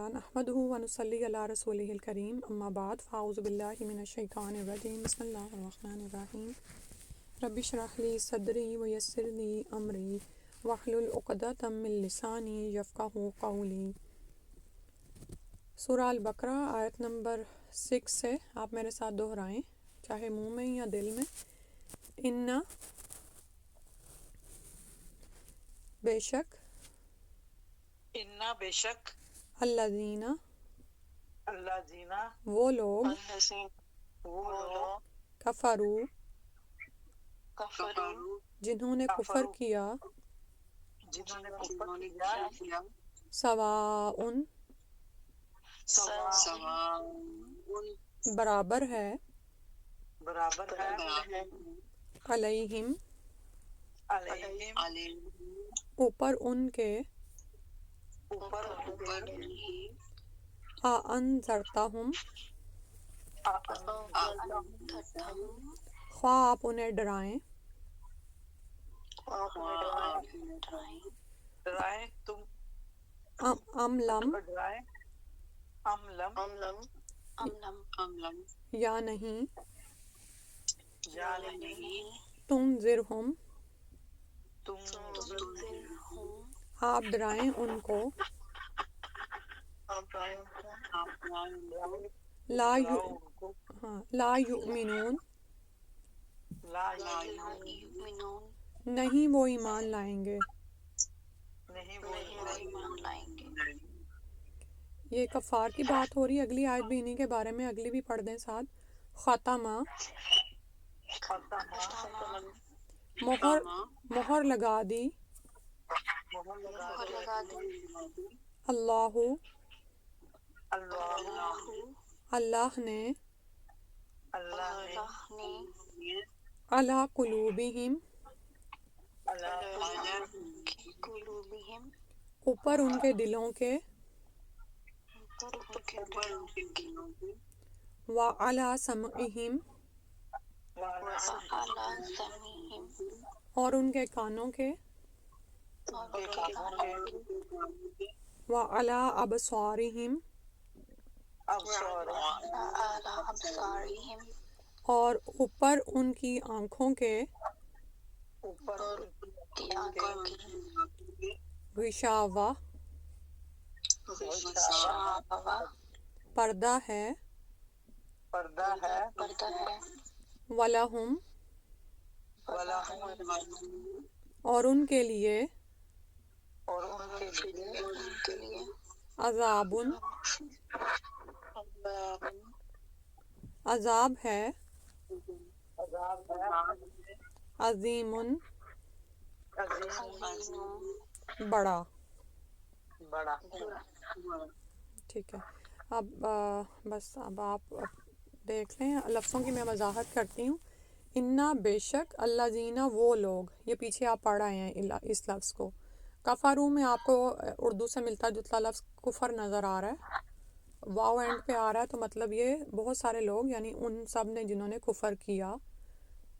نحمده ونصلي على رسوله الكريم اما بعد فاعوذ بالله من الشیطان الرجیم بسم اللہ الرحمن الرحیم رب اشرح لي صدری ویسر لي امری واحلل عقدۃ من لسانی یفقہوا قولی۔ سورہ البقرہ آیت نمبر 6 سے آپ میرے ساتھ دہرائیں، چاہے منہ میں یا دل میں۔ انا بے شک، انا بے شک، الذین اللہ جینا وہ لوگ، وہ لوگ، کفروا کفروا جنہوں نے کفر کیا، جنہوں نے کفر کیا، سواء سواء برابر ہے، برابر ہے، علیہم علیہم اوپر ان کے، اوپر انذرتہم خواہ آپ انہیں ڈرائیں، ڈرائیں تم، ام لم ڈرائیں ام لم یا نہیں، یا نہیں، تنذرہم تم آپ ڈرائیں ان کو، لا یؤمنون نہیں وہ ایمان لائیں گے۔ یہ کفار کی بات ہو رہی ہے، اگلی آیت بھی انہی کے بارے میں، اگلی بھی پڑھ دیں ساتھ۔ ختمہ مہر لگا دی، اللہ اللہ نے، علی قلوبہم اوپر ان کے دلوں کے، وعلی سمعہم اور ان کے کانوں کے، وعلی ابصارہم اور اوپر ان کی آنکھوں کے، غشاوہ پردہ ہے، وَلَهُمْ اور ان کے لیے، عذاب عذاب ہے، عظیم بڑا۔ ٹھیک ہے، اب بس اب آپ دیکھ لیں، لفظوں کی میں وضاحت کرتی ہوں۔ انا بے شک، الذین وہ لوگ، یہ پیچھے آپ پڑھ آئے ہیں اس لفظ کو۔ کفروا میں آپ کو اردو سے ملتا جتلا لفظ کفر نظر آ رہا ہے، واو اینڈ پہ آ رہا ہے، تو مطلب یہ بہت سارے لوگ، یعنی ان سب نے جنہوں نے کفر کیا۔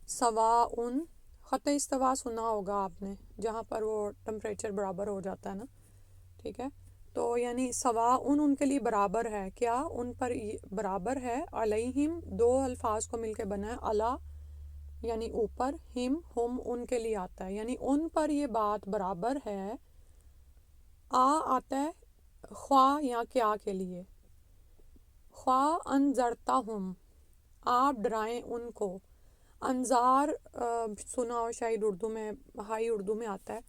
سواء خط استوا سنا ہوگا آپ نے، جہاں پر وہ ٹمپریچر برابر ہو جاتا ہے نا، ٹھیک ہے، تو یعنی سواء ان کے لیے برابر ہے، کیا ان پر برابر ہے، علیہم دو الفاظ کو مل کے بنا ہے، علی یعنی اوپر، ہم ان کے لیے آتا ہے، یعنی ان پر یہ بات برابر ہے، آتا ہے خواہ یا کیا کے لیے، خواہ انذرتہم آپ ڈرائیں ان کو۔ انذار سنا ہو شاید اردو میں، ہائی اردو میں آتا ہے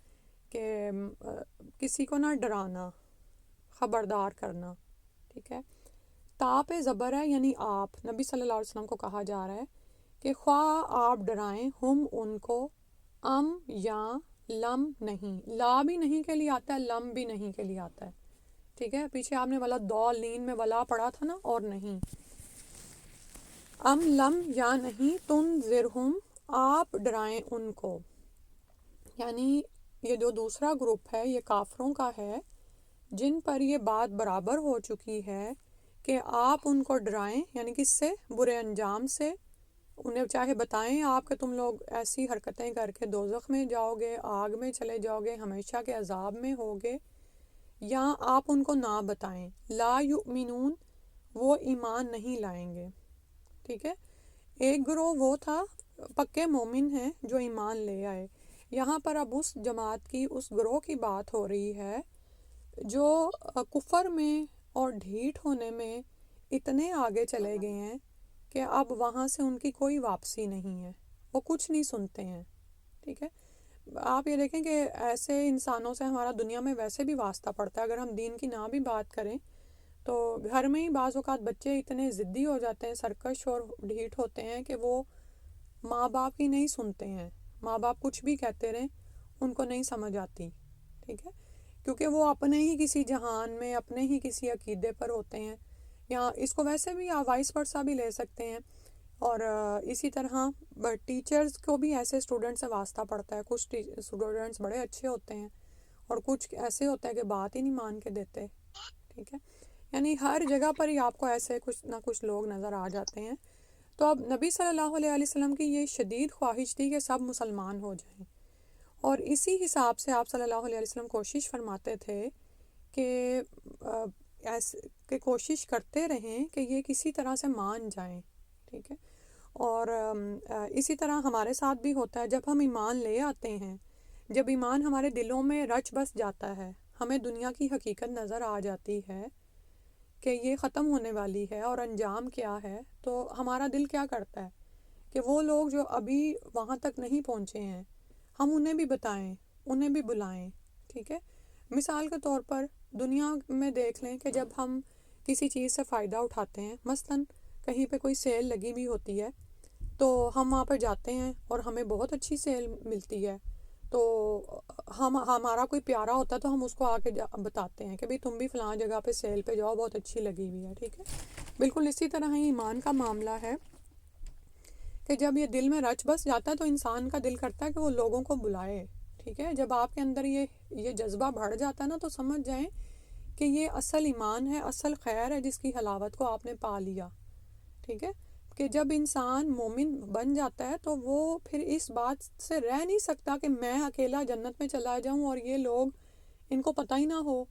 کہ کسی کو نہ ڈرانا، خبردار کرنا، ٹھیک ہے۔ تا پہ زبر ہے، یعنی آپ نبی صلی اللہ علیہ وسلم کو کہا جا رہا ہے کہ خواہ آپ ڈرائیں ہم ان کو، ام یا لم نہیں، لا بھی نہیں کے لیے آتا ہے، لم بھی نہیں کے لیے آتا ہے، ٹھیک ہے، پیچھے آپ نے ولا ضالین میں ولا پڑھا تھا نا، اور نہیں، ام لم یا نہیں، تنذرہم آپ ڈرائیں ان کو، یعنی یہ جو دوسرا گروپ ہے یہ کافروں کا ہے، جن پر یہ بات برابر ہو چکی ہے کہ آپ ان کو ڈرائیں، یعنی کس سے، برے انجام سے، انہیں چاہے بتائیں آپ کہ تم لوگ ایسی حرکتیں کر کے دوزخ میں جاؤ گے، آگ میں چلے جاؤ گے، ہمیشہ کے عذاب میں ہوگے، یا آپ ان کو نہ بتائیں، لا یؤمنون وہ ایمان نہیں لائیں گے، ٹھیک ہے۔ ایک گروہ وہ تھا پکے مومن ہیں جو ایمان لے آئے، یہاں پر اب اس جماعت کی، اس گروہ کی بات ہو رہی ہے جو کفر میں اور ڈھیٹ ہونے میں اتنے آگے چلے گئے ہیں کہ اب وہاں سے ان کی کوئی واپسی نہیں ہے، وہ کچھ نہیں سنتے ہیں، ٹھیک ہے۔ آپ یہ دیکھیں کہ ایسے انسانوں سے ہمارا دنیا میں ویسے بھی واسطہ پڑتا ہے، اگر ہم دین کی نہ بھی بات کریں تو گھر میں ہی بعض اوقات بچے اتنے ضدی ہو جاتے ہیں، سرکش اور ڈھیٹ ہوتے ہیں کہ وہ ماں باپ ہی نہیں سنتے ہیں، ماں باپ کچھ بھی کہتے رہیں ان کو نہیں سمجھ آتی، ٹھیک ہے، کیونکہ وہ اپنے ہی کسی جہان میں، اپنے ہی کسی عقیدے پر ہوتے ہیں، یا اس کو ویسے بھی وائس ورثہ بھی لے سکتے ہیں۔ اور اسی طرح ٹیچرز کو بھی ایسے اسٹوڈنٹ سے واسطہ پڑتا ہے، کچھ اسٹوڈنٹس بڑے اچھے ہوتے ہیں اور کچھ ایسے ہوتے ہیں کہ بات ہی نہیں مان کے دیتے، ٹھیک ہے، یعنی ہر جگہ پر ہی آپ کو ایسے کچھ نہ کچھ لوگ نظر آ جاتے ہیں۔ تو اب نبی صلی اللہ علیہ وسلم کی یہ شدید خواہش تھی کہ سب مسلمان ہو جائیں، اور اسی حساب سے آپ صلی اللہ علیہ وسلم کوشش فرماتے تھے کہ کہ کوشش کرتے رہیں کہ یہ کسی طرح سے مان جائیں، ٹھیک ہے۔ اور اسی طرح ہمارے ساتھ بھی ہوتا ہے، جب ہم ایمان لے آتے ہیں، جب ایمان ہمارے دلوں میں رچ بس جاتا ہے، ہمیں دنیا کی حقیقت نظر آ جاتی ہے کہ یہ ختم ہونے والی ہے اور انجام کیا ہے، تو ہمارا دل کیا کرتا ہے کہ وہ لوگ جو ابھی وہاں تک نہیں پہنچے ہیں ہم انہیں بھی بتائیں، انہیں بھی بلائیں، ٹھیک ہے۔ مثال کے طور پر دنیا میں دیکھ لیں کہ جب ہم کسی چیز سے فائدہ اٹھاتے ہیں، مثلاً کہیں پہ کوئی سیل لگی ہوئی ہوتی ہے تو ہم وہاں پہ جاتے ہیں اور ہمیں بہت اچھی سیل ملتی ہے، تو ہمارا کوئی پیارا ہوتا ہے تو ہم اس کو آ کے بتاتے ہیں کہ بھئی تم بھی فلاں جگہ پہ سیل پہ جاؤ، بہت اچھی لگی ہوئی ہے، ٹھیک ہے۔ بالکل اسی طرح ہی ایمان کا معاملہ ہے کہ جب یہ دل میں رچ بس جاتا ہے تو انسان کا دل کرتا ہے کہ وہ لوگوں کو بلائے، ٹھیک ہے۔ جب آپ کے اندر یہ جذبہ بڑھ جاتا ہے نا، تو سمجھ جائیں کہ یہ اصل ایمان ہے، اصل خیر ہے جس کی حلاوت کو آپ نے پا لیا، ٹھیک ہے۔ کہ جب انسان مومن بن جاتا ہے تو وہ پھر اس بات سے رہ نہیں سکتا کہ میں اکیلا جنت میں چلا جاؤں اور یہ لوگ ان کو پتہ ہی نہ ہو،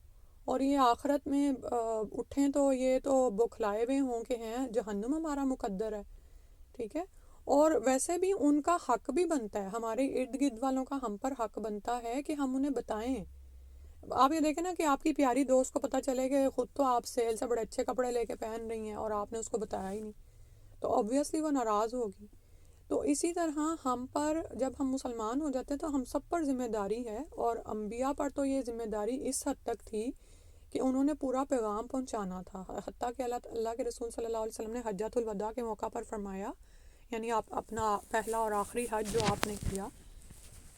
اور یہ آخرت میں اٹھیں تو یہ تو بکھلائے ہوئے ہوں کہ ہیں جہنم ہمارا مقدر ہے، ٹھیک ہے۔ اور ویسے بھی ان کا حق بھی بنتا ہے، ہمارے ارد گرد والوں کا ہم پر حق بنتا ہے کہ ہم انہیں بتائیں۔ آپ یہ دیکھیں نا کہ آپ کی پیاری دوست کو پتہ چلے کہ خود تو آپ سیل سے بڑے اچھے کپڑے لے کے پہن رہی ہیں اور آپ نے اس کو بتایا ہی نہیں، تو آبویسلی وہ ناراض ہوگی۔ تو اسی طرح ہم پر جب ہم مسلمان ہو جاتے ہیں تو ہم سب پر ذمہ داری ہے، اور انبیاء پر تو یہ ذمہ داری اس حد تک تھی کہ انہوں نے پورا پیغام پہنچانا تھا، حتیٰ کہ اللہ کے رسول صلی اللہ علیہ وسلم نے حجۃ الوداع کے موقع پر فرمایا، یعنی آپ اپنا پہلا اور آخری حج جو آپ نے کیا،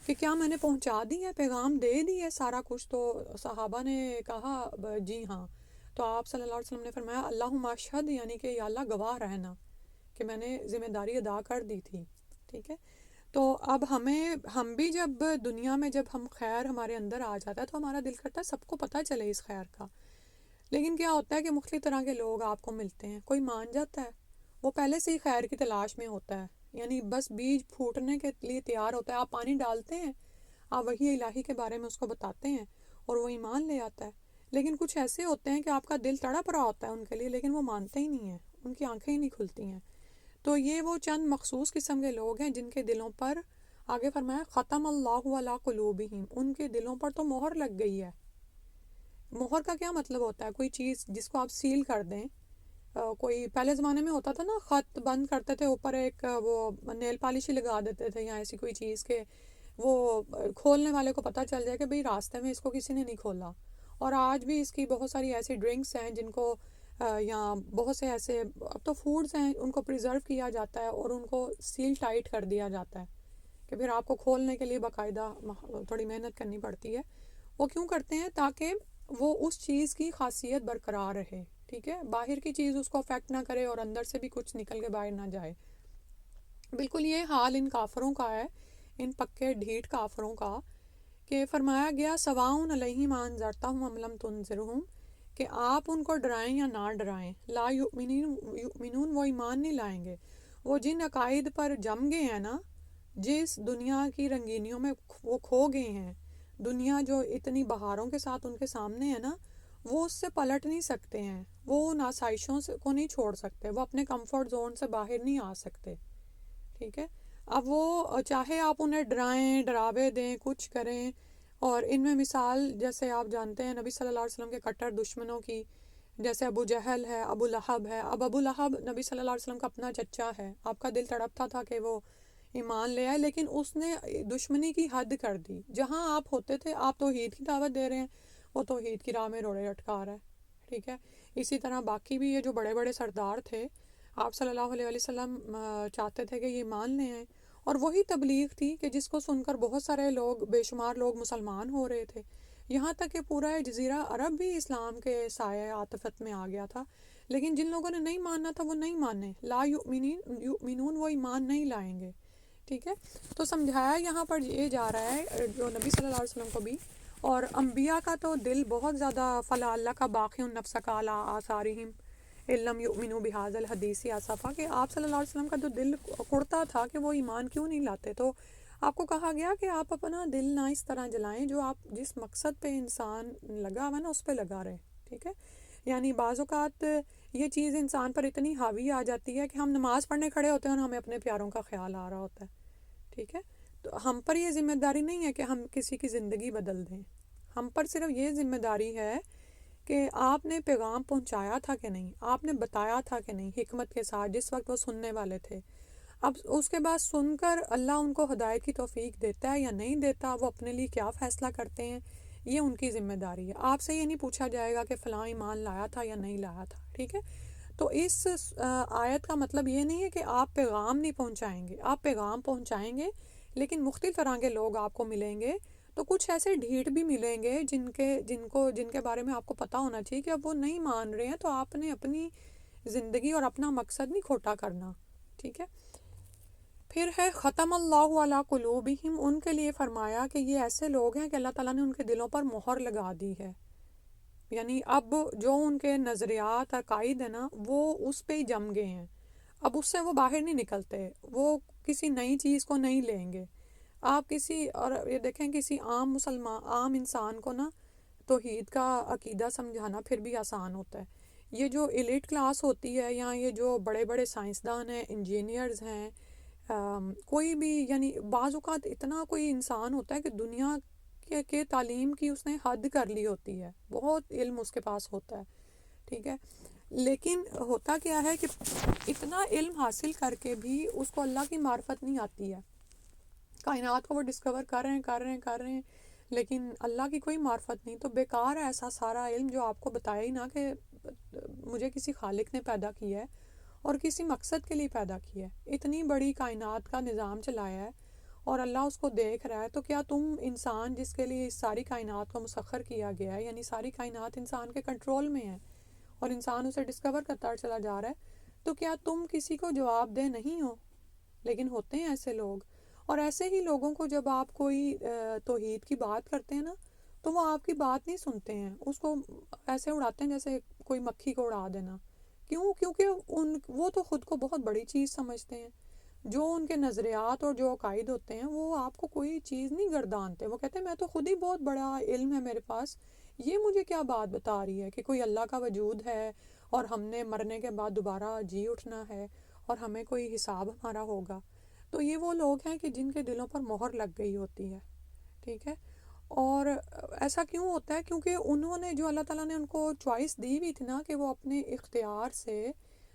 کہ کیا میں نے پہنچا دی ہے، پیغام دے دی ہے سارا کچھ؟ تو صحابہ نے کہا جی ہاں۔ تو آپ صلی اللہ علیہ وسلم نے فرمایا اللہم اشہد، یعنی کہ یا اللہ گواہ رہنا کہ میں نے ذمہ داری ادا کر دی تھی، ٹھیک ہے۔ تو اب ہم بھی جب دنیا میں جب ہم خیر ہمارے اندر آ جاتا ہے تو ہمارا دل کرتا ہے سب کو پتہ چلے اس خیر کا، لیکن کیا ہوتا ہے کہ مختلف طرح کے لوگ آپ کو ملتے ہیں، کوئی مان جاتا ہے، وہ پہلے سے ہی خیر کی تلاش میں ہوتا ہے، یعنی بس بیج پھوٹنے کے لیے تیار ہوتا ہے، آپ پانی ڈالتے ہیں، آپ وحی الہی کے بارے میں اس کو بتاتے ہیں اور وہ ایمان لے آتا ہے۔ لیکن کچھ ایسے ہوتے ہیں کہ آپ کا دل تڑپ رہا ہوتا ہے ان کے لیے، لیکن وہ مانتے ہی نہیں ہیں، ان کی آنکھیں ہی نہیں کھلتی ہیں۔ تو یہ وہ چند مخصوص قسم کے لوگ ہیں جن کے دلوں پر آگے فرمایا ختم اللہ علی قلوبہم، ان کے دلوں پر تو مہر لگ گئی ہے۔ مہر کا کیا مطلب ہوتا ہے؟ کوئی چیز جس کو آپ سیل کر دیں، کوئی پہلے زمانے میں ہوتا تھا نا، خط بند کرتے تھے اوپر ایک وہ نیل پالش ہی لگا دیتے تھے یا ایسی کوئی چیز کہ وہ کھولنے والے کو پتہ چل جائے کہ بھئی راستے میں اس کو کسی نے نہیں کھولا۔ اور آج بھی اس کی بہت ساری ایسی ڈرنکس ہیں جن کو یا بہت سے ایسے اب تو فوڈز ہیں ان کو پریزرو کیا جاتا ہے اور ان کو سیل ٹائٹ کر دیا جاتا ہے کہ پھر آپ کو کھولنے کے لیے باقاعدہ تھوڑی محنت کرنی پڑتی ہے۔ وہ کیوں کرتے ہیں؟ تاکہ وہ اس چیز کی خاصیت برقرار رہے، ٹھیک ہے، باہر کی چیز اس کو افیکٹ نہ کرے اور اندر سے بھی کچھ نکل کے باہر نہ جائے۔ بالکل یہ حال ان کافروں کا ہے، ان پکے ڈھیٹ کافروں کا، کہ فرمایا گیا سواؤن علیہم انذرتہم ام لم تنذرہم، کہ آپ ان کو ڈرائیں یا نہ ڈرائیں، لا یؤمنون وہ ایمان نہیں لائیں گے۔ وہ جن عقائد پر جم گئے ہیں نا، جس دنیا کی رنگینیوں میں وہ کھو گئے ہیں، دنیا جو اتنی بہاروں کے ساتھ ان کے سامنے ہے نا، وہ اس سے پلٹ نہیں سکتے ہیں، وہ ان آسائشوں سے کو نہیں چھوڑ سکتے، وہ اپنے کمفرٹ زون سے باہر نہیں آ سکتے، ٹھیک ہے۔ اب وہ چاہے آپ انہیں ڈرائیں، ڈراوے دیں، کچھ کریں، اور ان میں مثال جیسے آپ جانتے ہیں نبی صلی اللہ علیہ وسلم کے کٹر دشمنوں کی، جیسے ابو جہل ہے، ابو لہب ہے۔ اب ابو لہب نبی صلی اللہ علیہ وسلم کا اپنا چچا ہے، آپ کا دل تڑپتا تھا کہ وہ ایمان لے آئے، لیکن اس نے دشمنی کی حد کر دی۔ جہاں آپ ہوتے تھے، آپ توحید کی دعوت دے رہے ہیں، وہ توحید کی راہ میں روڑے اٹکا رہا ہے، ٹھیک ہے۔ اسی طرح باقی بھی یہ جو بڑے بڑے سردار تھے، آپ صلی اللہ علیہ وسلم چاہتے تھے کہ یہ ایمان لے آئیں، اور وہی تبلیغ تھی کہ جس کو سن کر بہت سارے لوگ، بے شمار لوگ مسلمان ہو رہے تھے، یہاں تک کہ پورا جزیرہ عرب بھی اسلام کے سایہ عاطفت میں آ گیا تھا۔ لیکن جن لوگوں نے نہیں ماننا تھا وہ نہیں مانے، لا یؤمنون، وہ ایمان نہیں لائیں گے، ٹھیک ہے۔ تو سمجھایا یہاں پر یہ جا رہا ہے جو نبی صلی اللہ علیہ وسلم کو بھی، اور انبیاء کا تو دل بہت زیادہ، فلا اللہ کا باقی النفس کا علی آثارہم ان لم یؤمنوا بہذا الحدیث اسفا، کہ آپ صلی اللہ علیہ وسلم کا جو دل کڑتا تھا کہ وہ ایمان کیوں نہیں لاتے، تو آپ کو کہا گیا کہ آپ اپنا دل نہ اس طرح جلائیں، جو آپ جس مقصد پہ انسان لگا ہوا نا اس پہ لگا رہے، ٹھیک ہے۔ یعنی بعض اوقات یہ چیز انسان پر اتنی حاوی آ جاتی ہے کہ ہم نماز پڑھنے کھڑے ہوتے ہیں اور ہمیں اپنے پیاروں کا خیال آ رہا ہوتا ہے، ٹھیک ہے۔ تو ہم پر یہ ذمہ داری نہیں ہے کہ ہم کسی کی زندگی بدل دیں، ہم پر صرف یہ ذمہ داری ہے کہ آپ نے پیغام پہنچایا تھا کہ نہیں، آپ نے بتایا تھا کہ نہیں، حکمت کے ساتھ، جس وقت وہ سننے والے تھے۔ اب اس کے بعد سن کر اللہ ان کو ہدایت کی توفیق دیتا ہے یا نہیں دیتا، وہ اپنے لیے کیا فیصلہ کرتے ہیں، یہ ان کی ذمہ داری ہے۔ آپ سے یہ نہیں پوچھا جائے گا کہ فلاں ایمان لایا تھا یا نہیں لایا تھا، ٹھیک ہے۔ تو اس آیت کا مطلب یہ نہیں ہے کہ آپ پیغام نہیں پہنچائیں گے، آپ پیغام پہنچائیں گے، لیکن مختلف طرح کے لوگ آپ کو ملیں گے، تو کچھ ایسے ڈھیٹ بھی ملیں گے جن کے بارے میں آپ کو پتہ ہونا چاہیے کہ اب وہ نہیں مان رہے ہیں، تو آپ نے اپنی زندگی اور اپنا مقصد نہیں کھوٹا کرنا، ٹھیک ہے۔ پھر ہے ختم اللہ علی قلوبہم، ان کے لیے فرمایا کہ یہ ایسے لوگ ہیں کہ اللہ تعالیٰ نے ان کے دلوں پر مہر لگا دی ہے، یعنی اب جو ان کے نظریات عقائد ہیں نا، وہ اس پہ ہی جم گئے ہیں، اب اس سے وہ باہر نہیں نکلتے، وہ کسی نئی چیز کو نہیں لیں گے۔ آپ کسی، اور یہ دیکھیں کسی عام انسان کو نا توحید کا عقیدہ سمجھانا پھر بھی آسان ہوتا ہے۔ یہ جو ایلیٹ کلاس ہوتی ہے، یا یہ جو بڑے بڑے سائنسدان ہیں، انجینئرز ہیں، کوئی بھی، یعنی بعض اوقات اتنا کوئی انسان ہوتا ہے کہ دنیا کے تعلیم کی اس نے حد کر لی ہوتی ہے، بہت علم اس کے پاس ہوتا ہے، ٹھیک ہے، لیکن ہوتا کیا ہے کہ اتنا علم حاصل کر کے بھی اس کو اللہ کی معرفت نہیں آتی ہے، کائنات کو وہ ڈسکور کر رہے ہیں، لیکن اللہ کی کوئی معرفت نہیں، تو بیکار ہے ایسا سارا علم جو آپ کو بتایا ہی نہ کہ مجھے کسی خالق نے پیدا کیا ہے اور کسی مقصد کے لیے پیدا کیا ہے، اتنی بڑی کائنات کا نظام چلایا ہے اور اللہ اس کو دیکھ رہا ہے، تو کیا تم انسان جس کے لیے اس ساری کائنات کو مسخر کیا گیا ہے، یعنی ساری کائنات انسان کے کنٹرول میں ہے اور انسان اسے ڈسکور کرتا چلا جا رہا ہے، تو کیا تم کسی کو جواب دہ نہیں ہو؟ لیکن ہوتے ہیں ایسے لوگ، اور ایسے ہی لوگوں کو جب آپ کوئی توحید کی بات کرتے ہیں نا، تو وہ آپ کی بات نہیں سنتے ہیں، اس کو ایسے اڑاتے ہیں جیسے کوئی مکھی کو اڑا دینا۔ کیوں؟ کیونکہ وہ تو خود کو بہت بڑی چیز سمجھتے ہیں، جو ان کے نظریات اور جو عقائد ہوتے ہیں وہ آپ کو کوئی چیز نہیں گردانتے، وہ کہتے ہیں میں تو خود ہی بہت بڑا علم ہے میرے پاس، یہ مجھے کیا بات بتا رہی ہے کہ کوئی اللہ کا وجود ہے اور ہم نے مرنے کے بعد دوبارہ جی اٹھنا ہے اور ہمیں کوئی حساب ہمارا ہوگا۔ تو یہ وہ لوگ ہیں کہ جن کے دلوں پر مہر لگ گئی ہوتی ہے، ٹھیک ہے۔ اور ایسا کیوں ہوتا ہے؟ کیونکہ انہوں نے، جو اللہ تعالیٰ نے ان کو چوائس دی ہوئی تھی نا کہ وہ اپنے اختیار سے،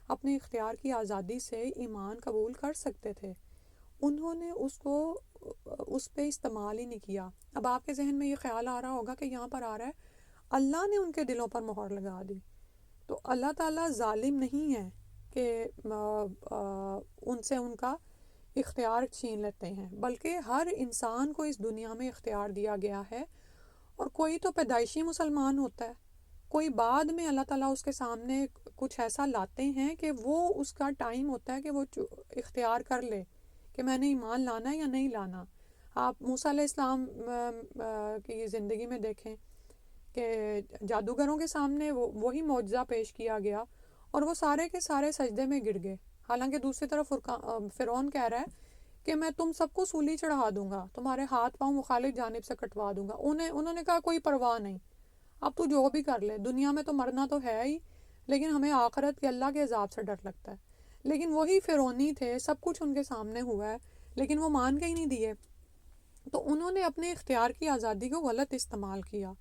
اپنے اختیار کی آزادی سے ایمان قبول کر سکتے تھے، انہوں نے اس پہ استعمال ہی نہیں کیا۔ اب آپ کے ذہن میں یہ خیال آ رہا ہوگا کہ یہاں پر آ رہا ہے اللہ نے ان کے دلوں پر مہر لگا دی، تو اللہ تعالیٰ ظالم نہیں ہے کہ ان سے ان کا اختیار چھین لیتے ہیں، بلکہ ہر انسان کو اس دنیا میں اختیار دیا گیا ہے، اور کوئی تو پیدائشی مسلمان ہوتا ہے، کوئی بعد میں اللہ تعالیٰ اس کے سامنے کچھ ایسا لاتے ہیں کہ وہ اس کا ٹائم ہوتا ہے کہ وہ اختیار کر لے کہ میں نے ایمان لانا ہے یا نہیں لانا۔ آپ موسیٰ علیہ السلام کی زندگی میں دیکھیں کہ جادوگروں کے سامنے وہی معجزہ پیش کیا گیا اور وہ سارے کے سارے سجدے میں گر گئے، حالانکہ دوسری طرف فرعون کہہ رہا ہے کہ میں تم سب کو سولی چڑھا دوں گا، تمہارے ہاتھ پاؤں مخالف جانب سے کٹوا دوں گا. انہوں نے کہا کوئی پرواہ نہیں، اب تو جو بھی کر لے، دنیا میں تو مرنا تو ہے ہی، لیکن ہمیں آخرت کے اللہ کے عذاب سے ڈر لگتا ہے. لیکن وہی فرعونی تھے، سب کچھ ان کے سامنے ہوا ہے، لیکن وہ مان کے ہی نہیں دیے. تو انہوں نے اپنے اختیار کی آزادی کو غلط استعمال کیا.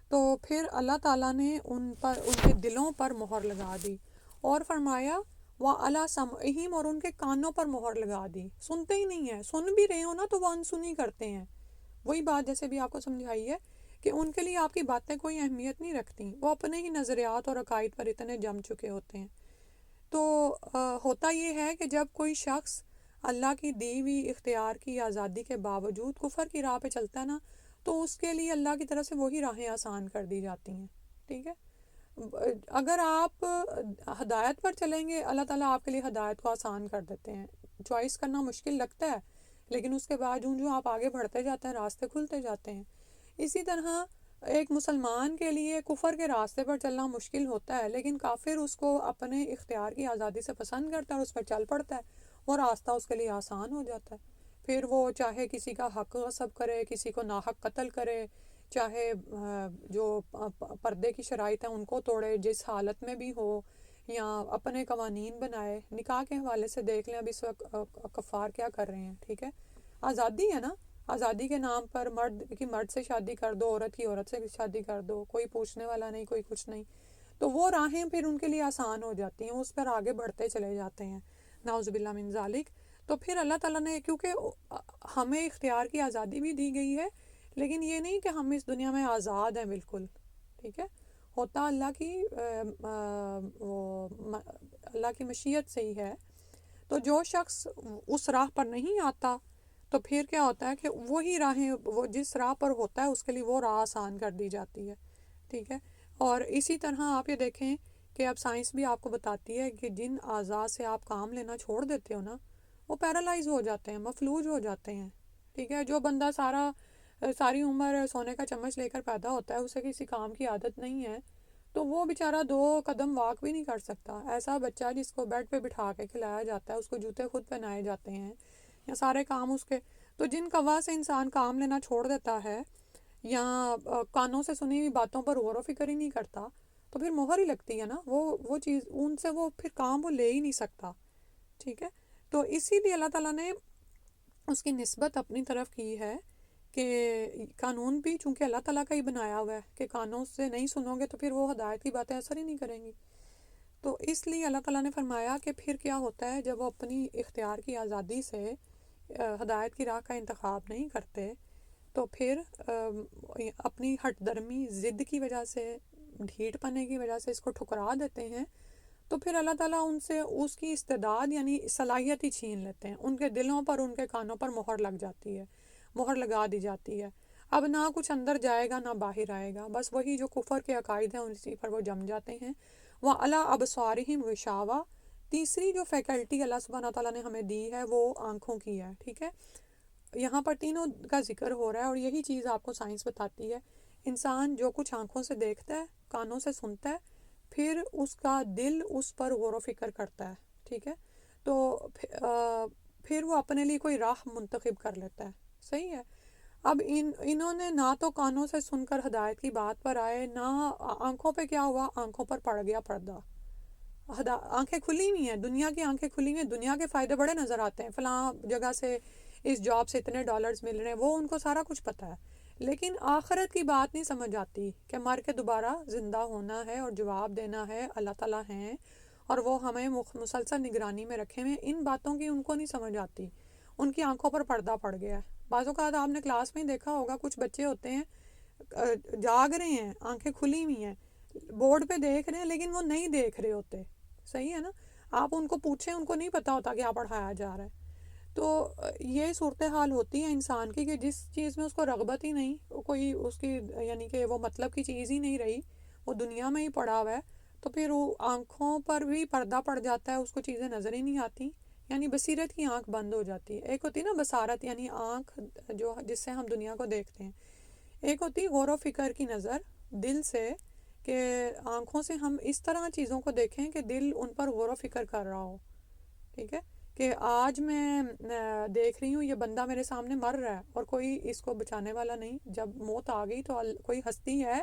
تو پھر اللہ تعالیٰ نے ان کے دلوں پر مہر لگا دی، اور فرمایا وَعَلَىٰ سَمْعِهِمْ، اور ان کے کانوں پر مہر لگا دی. سنتے ہی نہیں ہیں، سن بھی رہے ہو نا تو وہ انسنی کرتے ہیں. وہی بات جیسے بھی آپ کو سمجھائی ہے کہ ان کے لیے آپ کی باتیں کوئی اہمیت نہیں رکھتی، وہ اپنے ہی نظریات اور عقائد پر اتنے جم چکے ہوتے ہیں. تو ہوتا یہ ہے کہ جب کوئی شخص اللہ کی دی ہوئی اختیار کی آزادی کے باوجود کفر کی راہ پہ چلتا ہے نا، تو اس کے لیے اللہ کی طرف سے وہی راہیں آسان کر دی جاتی ہیں. ٹھیک ہے، اگر آپ ہدایت پر چلیں گے، اللہ تعالیٰ آپ کے لیے ہدایت کو آسان کر دیتے ہیں. چوائس کرنا مشکل لگتا ہے، لیکن اس کے بعد جو آپ آگے بڑھتے جاتے ہیں راستے کھلتے جاتے ہیں. اسی طرح ایک مسلمان کے لیے کفر کے راستے پر چلنا مشکل ہوتا ہے، لیکن کافر اس کو اپنے اختیار کی آزادی سے پسند کرتا ہے اور اس پر چل پڑتا ہے، وہ راستہ اس کے لیے آسان ہو جاتا ہے. پھر وہ چاہے کسی کا حق غصب کرے، کسی کو ناحق قتل کرے، چاہے جو پردے کی شرائط ہیں ان کو توڑے، جس حالت میں بھی ہو، یا اپنے قوانین بنائے. نکاح کے حوالے سے دیکھ لیں ابھی اس وقت کفار کیا کر رہے ہیں. ٹھیک ہے، آزادی ہے نا، آزادی کے نام پر مرد کی مرد سے شادی کر دو، عورت کی عورت سے شادی کر دو، کوئی پوچھنے والا نہیں، کوئی کچھ نہیں. تو وہ راہیں پھر ان کے لیے آسان ہو جاتی ہیں، اس پر آگے بڑھتے چلے جاتے ہیں، نعوذ باللہ من ذالک. تو پھر اللہ تعالیٰ نے، کیونکہ ہمیں اختیار کی آزادی بھی دی گئی ہے، لیکن یہ نہیں کہ ہم اس دنیا میں آزاد ہیں بالکل. ٹھیک ہے، ہوتا اللہ کی اللہ کی مشیت سے ہی ہے. تو جو شخص اس راہ پر نہیں آتا تو پھر کیا ہوتا ہے کہ وہی راہیں، وہ جس راہ پر ہوتا ہے اس کے لیے وہ راہ آسان کر دی جاتی ہے. ٹھیک ہے، اور اسی طرح آپ یہ دیکھیں کہ اب سائنس بھی آپ کو بتاتی ہے کہ جن اعضاء سے آپ کام لینا چھوڑ دیتے ہو نا، وہ پیرالائز ہو جاتے ہیں، مفلوج ہو جاتے ہیں. ٹھیک ہے، جو بندہ ساری عمر سونے کا چمچ لے کر پیدا ہوتا ہے، اسے کسی کام کی عادت نہیں ہے، تو وہ بیچارہ 2 قدم واک بھی نہیں کر سکتا. ایسا بچہ جس کو بیڈ پہ بٹھا کے کھلایا جاتا ہے، اس کو جوتے خود پہنائے جاتے ہیں، یا سارے کام اس کے. تو جن قوا سے انسان کام لینا چھوڑ دیتا ہے، یا کانوں سے سنی ہوئی باتوں پر غور و فکر ہی نہیں کرتا، تو پھر مہر ہی لگتی ہے نا، وہ چیز ان سے وہ پھر کام وہ لے ہی نہیں سکتا. ٹھیک ہے، تو اسی لیے اللہ تعالیٰ نے اس کی نسبت اپنی طرف کی ہے کہ قانون بھی چونکہ اللہ تعالیٰ کا ہی بنایا ہوا ہے، کہ کانوں سے نہیں سنو گے تو پھر وہ ہدایت کی باتیں اثر ہی نہیں کریں گی. تو اس لیے اللہ تعالیٰ نے فرمایا کہ پھر کیا ہوتا ہے جب وہ اپنی اختیار کی آزادی سے ہدایت کی راہ کا انتخاب نہیں کرتے، تو پھر اپنی ہٹ درمی ضد کی وجہ سے، ڈھیٹ پنے کی وجہ سے اس کو ٹھکرا دیتے ہیں. تو پھر اللہ تعالیٰ ان سے اس کی استعداد یعنی صلاحیت ہی چھین لیتے ہیں. ان کے دلوں پر، ان کے کانوں پر مہر لگ جاتی ہے، مہر لگا دی جاتی ہے. اب نہ کچھ اندر جائے گا نہ باہر آئے گا، بس وہی جو کفر کے عقائد ہیں اسی پر وہ جم جاتے ہیں. وَعَلَىٰ أَبْصَارِهِمْ غِشَاوَةٌ، تیسری جو فیکلٹی اللہ سبحانہ تعالیٰ نے ہمیں دی ہے وہ آنکھوں کی ہے. ٹھیک ہے، یہاں پر تینوں کا ذکر ہو رہا ہے، اور یہی چیز آپ کو سائنس بتاتی ہے. انسان جو کچھ آنکھوں سے دیکھتا ہے، کانوں سے سنتا ہے، پھر اس کا دل اس پر غور و فکر کرتا ہے. ٹھیک ہے، تو پھر وہ اپنے لیے کوئی راہ منتخب کر لیتا ہے. صحیح ہے، اب انہوں نے نہ تو کانوں سے سن کر ہدایت کی بات پر آئے، نہ آنکھوں پہ کیا ہوا، آنکھوں پر پڑ گیا پردہ. آنکھیں کھلی ہوئی ہیں، دنیا کی آنکھیں کھلی ہوئی ہیں، دنیا کے فائدے بڑے نظر آتے ہیں، فلاں جگہ سے اس جاب سے اتنے ڈالرز مل رہے ہیں، وہ ان کو سارا کچھ پتہ ہے، لیکن آخرت کی بات نہیں سمجھ آتی کہ مر کے دوبارہ زندہ ہونا ہے اور جواب دینا ہے. اللہ تعالیٰ ہیں اور وہ ہمیں مسلسل نگرانی میں رکھے ہوئے. ان باتوں کی ان کو نہیں سمجھ آتی، ان کی آنکھوں پر پردہ پڑ گیا ہے. بعض اوقات آپ نے کلاس میں ہی دیکھا ہوگا، کچھ بچے ہوتے ہیں جاگ رہے ہیں، آنکھیں کھلی ہوئی ہیں، بورڈ پہ دیکھ رہے ہیں، لیکن وہ نہیں دیکھ رہے ہوتے. صحیح ہے نا، آپ ان کو پوچھیں ان کو نہیں پتا ہوتا کیا پڑھایا جا رہا ہے. تو یہ صورتحال ہوتی ہے انسان کی کہ جس چیز میں اس کو رغبت ہی نہیں، کوئی اس کی یعنی کہ وہ مطلب کی چیز ہی نہیں رہی، وہ دنیا میں ہی پڑا ہوا ہے، تو پھر وہ آنکھوں پر بھی پردہ پڑ جاتا ہے، اس کو چیزیں نظر ہی نہیں آتی، یعنی بصیرت کی آنکھ بند ہو جاتی ہے. ایک ہوتی ہے نا بصارت، یعنی آنکھ جو جس سے ہم دنیا کو دیکھتے ہیں، ایک ہوتی غور و فکر کی نظر دل سے، کہ آنکھوں سے ہم اس طرح چیزوں کو دیکھیں کہ دل ان پر غور و فکر کر رہا ہو. ٹھیک ہے، کہ آج میں دیکھ رہی ہوں یہ بندہ میرے سامنے مر رہا ہے اور کوئی اس کو بچانے والا نہیں. جب موت آ گئی تو کوئی ہستی ہے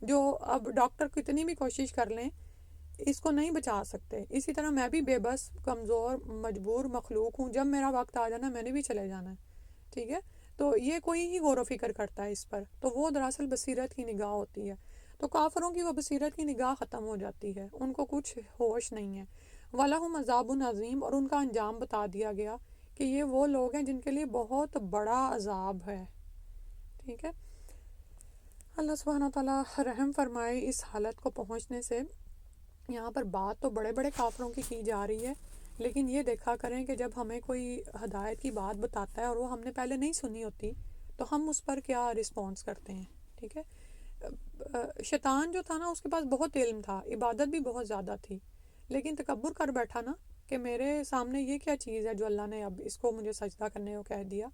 جو اب ڈاکٹر کتنی بھی کوشش کر لیں اس کو نہیں بچا سکتے. اسی طرح میں بھی بے بس کمزور مجبور مخلوق ہوں. جب میرا وقت آ جانا میں نے بھی چلے جانا ہے. ٹھیک ہے. تو یہ کوئی ہی غور و فکر کرتا ہے اس پر. تو وہ دراصل بصیرت کی نگاہ ہوتی ہے. تو کافروں کی وہ بصیرت کی نگاہ ختم ہو جاتی ہے. ان کو کچھ ہوش نہیں ہے. وَلَهُمْ عَذَابٌ عَظِيمٌ اور ان کا انجام بتا دیا گیا کہ یہ وہ لوگ ہیں جن کے لیے بہت بڑا عذاب ہے. ٹھیک ہے. اللہ سبحانہ تعالیٰ رحم فرمائے اس حالت کو پہنچنے سے. یہاں پر بات تو بڑے بڑے کافروں کی جا رہی ہے لیکن یہ دیکھا کریں کہ جب ہمیں کوئی ہدایت کی بات بتاتا ہے اور وہ ہم نے پہلے نہیں سنی ہوتی تو ہم اس پر کیا رسپانس کرتے ہیں. ٹھیک ہے. شیطان جو تھا نا اس کے پاس بہت علم تھا, عبادت بھی بہت زیادہ تھی, لیکن تکبر کر بیٹھا نا کہ میرے سامنے یہ کیا چیز ہے جو اللہ نے اب اس کو مجھے سجدہ کرنے کو کہہ دیا.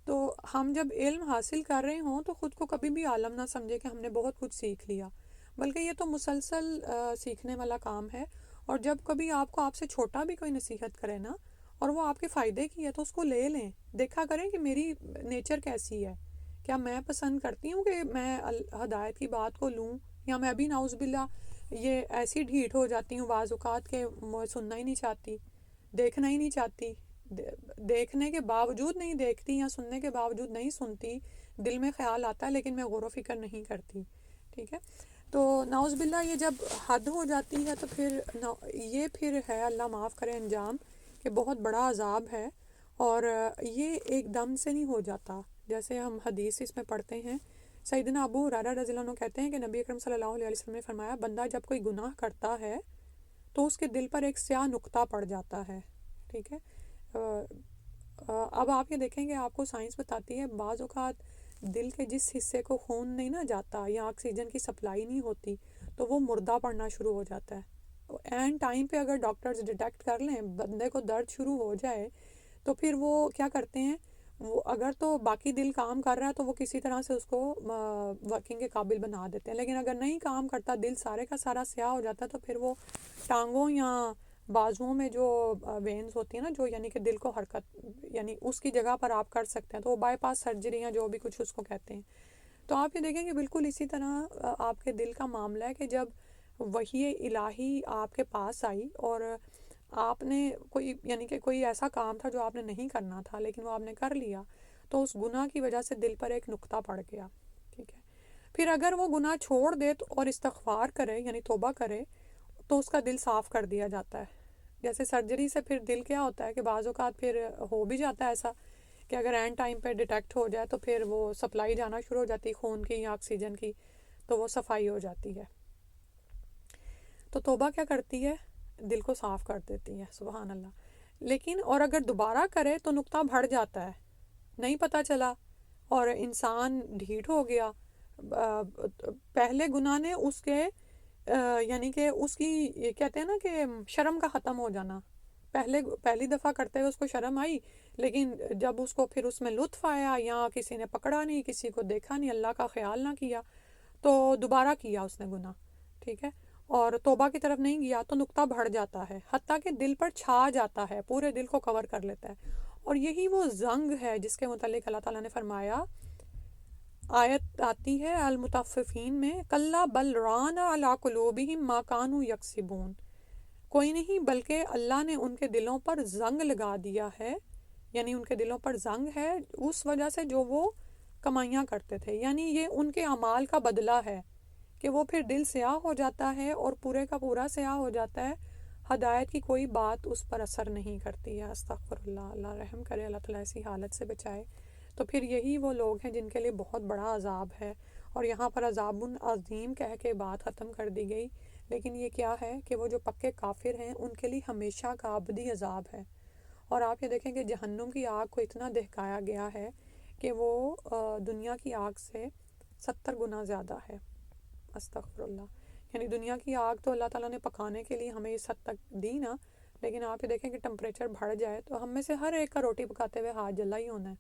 تو ہم جب علم حاصل کر رہے ہوں تو خود کو کبھی بھی عالم نہ سمجھے کہ ہم نے بہت کچھ سیکھ لیا, بلکہ یہ تو مسلسل سیکھنے والا کام ہے. اور جب کبھی آپ سے چھوٹا بھی کوئی نصیحت کرے نا اور وہ آپ کے فائدے کی ہے تو اس کو لے لیں. دیکھا کریں کہ میری نیچر کیسی ہے. کیا میں پسند کرتی ہوں کہ میں ہدایت کی بات کو لوں, یا میں بھی نعوذ باللہ یہ ایسی ڈھیٹ ہو جاتی ہوں بعض اوقات کہ سننا ہی نہیں چاہتی, دیکھنا ہی نہیں چاہتی, دیکھنے کے باوجود نہیں دیکھتی یا سننے کے باوجود نہیں سنتی. دل میں خیال آتا ہے لیکن میں غور و فکر نہیں کرتی. ٹھیک ہے. تو نعوذ باللہ یہ جب حد ہو جاتی ہے تو پھر ہے, اللہ معاف کرے, انجام کہ بہت بڑا عذاب ہے. اور یہ ایک دم سے نہیں ہو جاتا. جیسے ہم حدیث اس میں پڑھتے ہیں, سیدنا ابو ہریرہ رضی اللہ عنہ کہتے ہیں کہ نبی اکرم صلی اللہ علیہ وسلم نے فرمایا بندہ جب کوئی گناہ کرتا ہے تو اس کے دل پر ایک سیاہ نقطہ پڑ جاتا ہے. ٹھیک ہے. اب آپ یہ دیکھیں کہ آپ کو سائنس بتاتی ہے بعض اوقات دل کے جس حصے کو خون نہیں نہ جاتا یا آکسیجن کی سپلائی نہیں ہوتی تو وہ مردہ پڑنا شروع ہو جاتا ہے. اینڈ ٹائم پہ اگر ڈاکٹرز ڈیٹیکٹ کر لیں بندے کو درد شروع ہو جائے تو پھر وہ کیا کرتے ہیں, وہ اگر تو باقی دل کام کر رہا ہے تو وہ کسی طرح سے اس کو ورکنگ کے قابل بنا دیتے ہیں, لیکن اگر نہیں کام کرتا دل سارے کا سارا سیاہ ہو جاتا ہے تو پھر وہ ٹانگوں یا بازوؤں میں جو وینز ہوتی ہیں نا, جو یعنی کہ دل کو حرکت یعنی اس کی جگہ پر آپ کر سکتے ہیں, تو وہ بائی پاس سرجری یا جو بھی کچھ اس کو کہتے ہیں. تو آپ یہ دیکھیں کہ بالکل اسی طرح آپ کے دل کا معاملہ ہے کہ جب وحی الہی آپ کے پاس آئی اور آپ نے کوئی ایسا کام تھا جو آپ نے نہیں کرنا تھا لیکن وہ آپ نے کر لیا, تو اس گناہ کی وجہ سے دل پر ایک نقطہ پڑ گیا. ٹھیک ہے. پھر اگر وہ گناہ چھوڑ دے اور استغفار کرے یعنی توبہ کرے تو اس کا دل صاف کر دیا جاتا ہے. جیسے سرجری سے پھر دل کیا ہوتا ہے کہ بعض اوقات پھر ہو بھی جاتا ہے ایسا کہ اگر اینڈ ٹائم پہ ڈیٹیکٹ ہو جائے تو پھر وہ سپلائی جانا شروع ہو جاتی ہے خون کی یا آکسیجن کی, تو وہ صفائی ہو جاتی ہے. تو توبہ کیا کرتی ہے, دل کو صاف کر دیتی ہے. سبحان اللہ. لیکن اور اگر دوبارہ کرے تو نقطہ بڑھ جاتا ہے, نہیں پتہ چلا اور انسان ڈھیٹ ہو گیا. پہلے گناہ نے اس کے یعنی کہ اس کی کہتے ہیں نا کہ شرم کا ختم ہو جانا. پہلی دفعہ کرتے ہوئے اس کو شرم آئی, لیکن جب اس کو پھر اس میں لطف آیا یا کسی نے پکڑا نہیں, کسی کو دیکھا نہیں, اللہ کا خیال نہ کیا, تو دوبارہ کیا اس نے گناہ. ٹھیک ہے. اور توبہ کی طرف نہیں گیا تو نقطہ بڑھ جاتا ہے حتیٰ کہ دل پر چھا جاتا ہے, پورے دل کو کور کر لیتا ہے. اور یہی وہ زنگ ہے جس کے متعلق اللہ تعالیٰ نے فرمایا, آیت آتی ہے المطففین میں, کلا بل ران علی قلوبہم ما کانوا یکسبون, کوئی نہیں بلکہ اللہ نے ان کے دلوں پر زنگ لگا دیا ہے, یعنی ان کے دلوں پر زنگ ہے اس وجہ سے جو وہ کمائیاں کرتے تھے. یعنی یہ ان کے اعمال کا بدلہ ہے کہ وہ پھر دل سیاہ ہو جاتا ہے اور پورے کا پورا سیاہ ہو جاتا ہے, ہدایت کی کوئی بات اس پر اثر نہیں کرتی ہے. استغفر اللہ, اللہ رحم کرے, اللہ تعالیٰ ایسی حالت سے بچائے. تو پھر یہی وہ لوگ ہیں جن کے لیے بہت بڑا عذاب ہے. اور یہاں پر عذاب عظیم کہہ کے بات ختم کر دی گئی, لیکن یہ کیا ہے کہ وہ جو پکے کافر ہیں ان کے لیے ہمیشہ کا ابدی عذاب ہے. اور آپ یہ دیکھیں کہ جہنم کی آگ کو اتنا دہکایا گیا ہے کہ وہ دنیا کی آگ سے 70 گنا زیادہ ہے. استغفر اللہ. یعنی دنیا کی آگ تو اللہ تعالیٰ نے پکانے کے لیے ہمیں اس حد تک دی نا, لیکن آپ یہ دیکھیں کہ ٹمپریچر بڑھ جائے تو ہم میں سے ہر ایک کا روٹی پکاتے ہوئے ہاتھ جلا ہی ہونا ہے.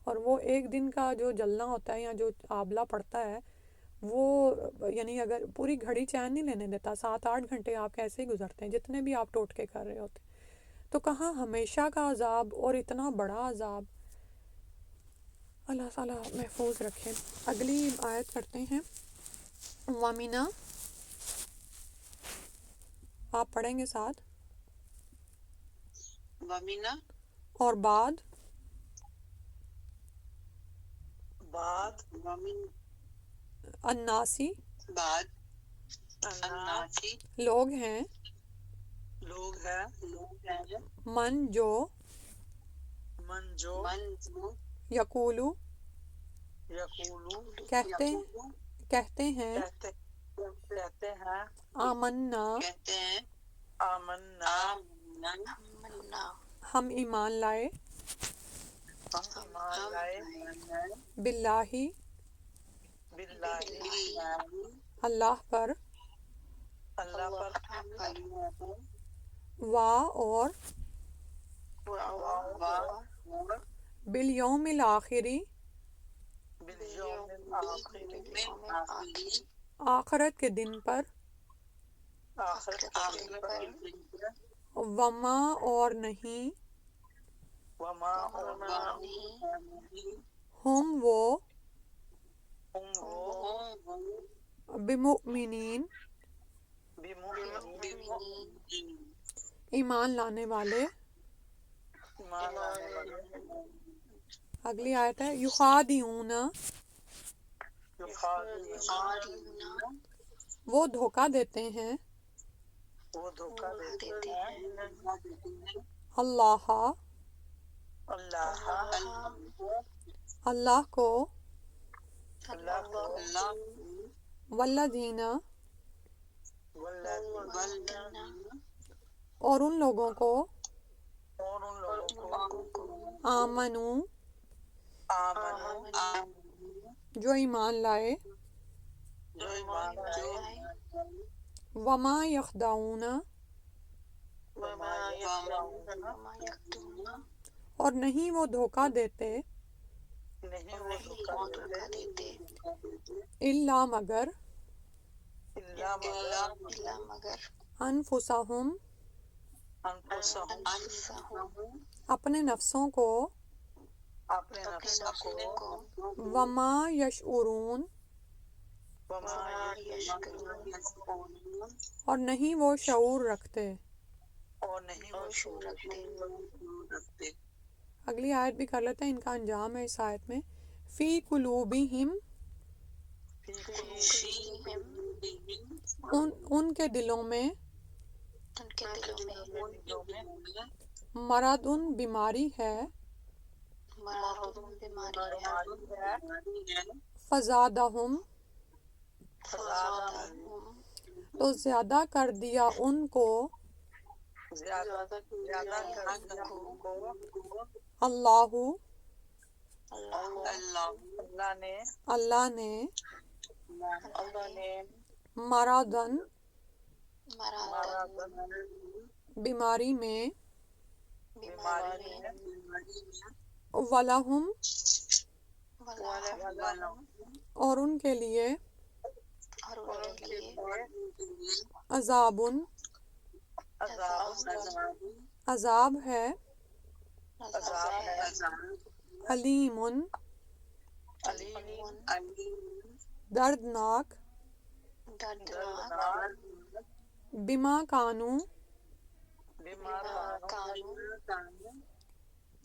اور وہ ایک دن کا جو جلنا ہوتا ہے یا جو آبلہ پڑتا ہے وہ یعنی اگر پوری گھڑی چین نہیں لینے دیتا, 7-8 گھنٹے آپ کیسے ہی گزرتے ہیں جتنے بھی آپ ٹوٹکے کر رہے ہوتے ہیں. تو کہاں ہمیشہ کا عذاب اور اتنا بڑا عذاب. اللہ تعالیٰ محفوظ رکھے. اگلی آیت کرتے ہیں. وَمِنَ، آپ پڑھیں گے ساتھ. وَمِنَ، اور بعد. وَمِن، الناسی، بعد، الناس الناسی، لوگ ہیں. لوگ ہیں. من جو، من جو یقولو، یقولو کہتے ہیں. کہتے ہیں. آمنا، کہتے ہیں آمنا آمنا، ہم ایمان لائے. ہم ایمان لائے. باللہ، باللہ اللہ پر. اللہ پر. وا، اور. بالیوم الآخری، بالیوم الآخر. آخرت کے دن پر. آخرت کے دن پر. وما، اور نہیں. وما ہم وہ. ہم وہ بمؤمنین، بمؤمنین ایمان لانے والے. ایمان لانے والے. اگلی آیت ہے. یخادعون، یخادعون وہ دھوکہ دیتے ہیں. وہ دھوکہ دیتے ہیں. اللہ، اللہ اللہ کو. اللہ کو. والذین، والذین اور ان لوگوں کو. اور ان لوگوں کو. آمنو، آمنو جو ایمان لائے. جو ایمان لائے. وما یخدعون، وما یخدعون اور نہیں وہ دھوکہ دیتے. نہیں وہ دھوکہ دیتے. الا، مگر. اللہ مگر انفسہم، انفسہم اپنے نفسوں کو. اپنے نفسوں کو. وما یشعرون، وما یشعرون اور نہیں وہ شعور رکھتے. اور نہیں وہ شعور رکھتے. اگلی آیت بھی کر لیتے ہیں. ان کا انجام ہے اس آیت میں. فی قلوبہم، فی قلوبہم ان کے دلوں میں. ان کے دلوں میں مرض، بیماری ہے. مرض، بیماری ہے. فزادہم، فزادہم، تو زیادہ کر دیا ان کو. زیادہ کر دیا ان کو. اللہ، اللہ نے. اللہ نے. مرضن، بیماری میں. بیماری میں. ولہم، اور ان کے لیے. عذاب، عذاب ہے. علیم، دردناک. بما کانو،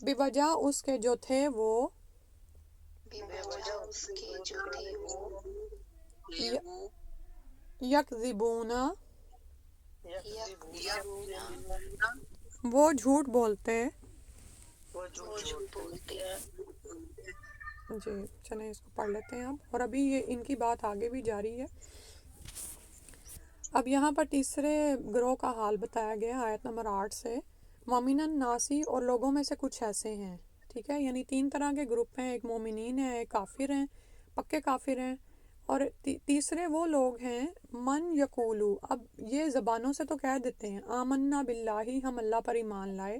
بوجہ اس کے جو تھے وہ. یکذبون، وہ جھوٹ بولتے. جی چلیں اس کو پڑھ لیتے ہیں اب. اور ابھی یہ ان کی بات آگے بھی جاری ہے. اب یہاں پر تیسرے گروہ کا حال بتایا گیا آیت نمبر 8 سے. وَمِنَ النَّاسِ، اور لوگوں میں سے کچھ ایسے ہیں. ٹھیک ہے، یعنی 3 طرح کے گروپ ہیں. ایک مومنین ہیں، ایک کافر ہیں، پکے کافر ہیں. اور تیسرے وہ لوگ ہیں من یقولو. اب یہ زبانوں سے تو کہہ دیتے ہیں آمنا باللہ، ہم اللہ پر ایمان لائے.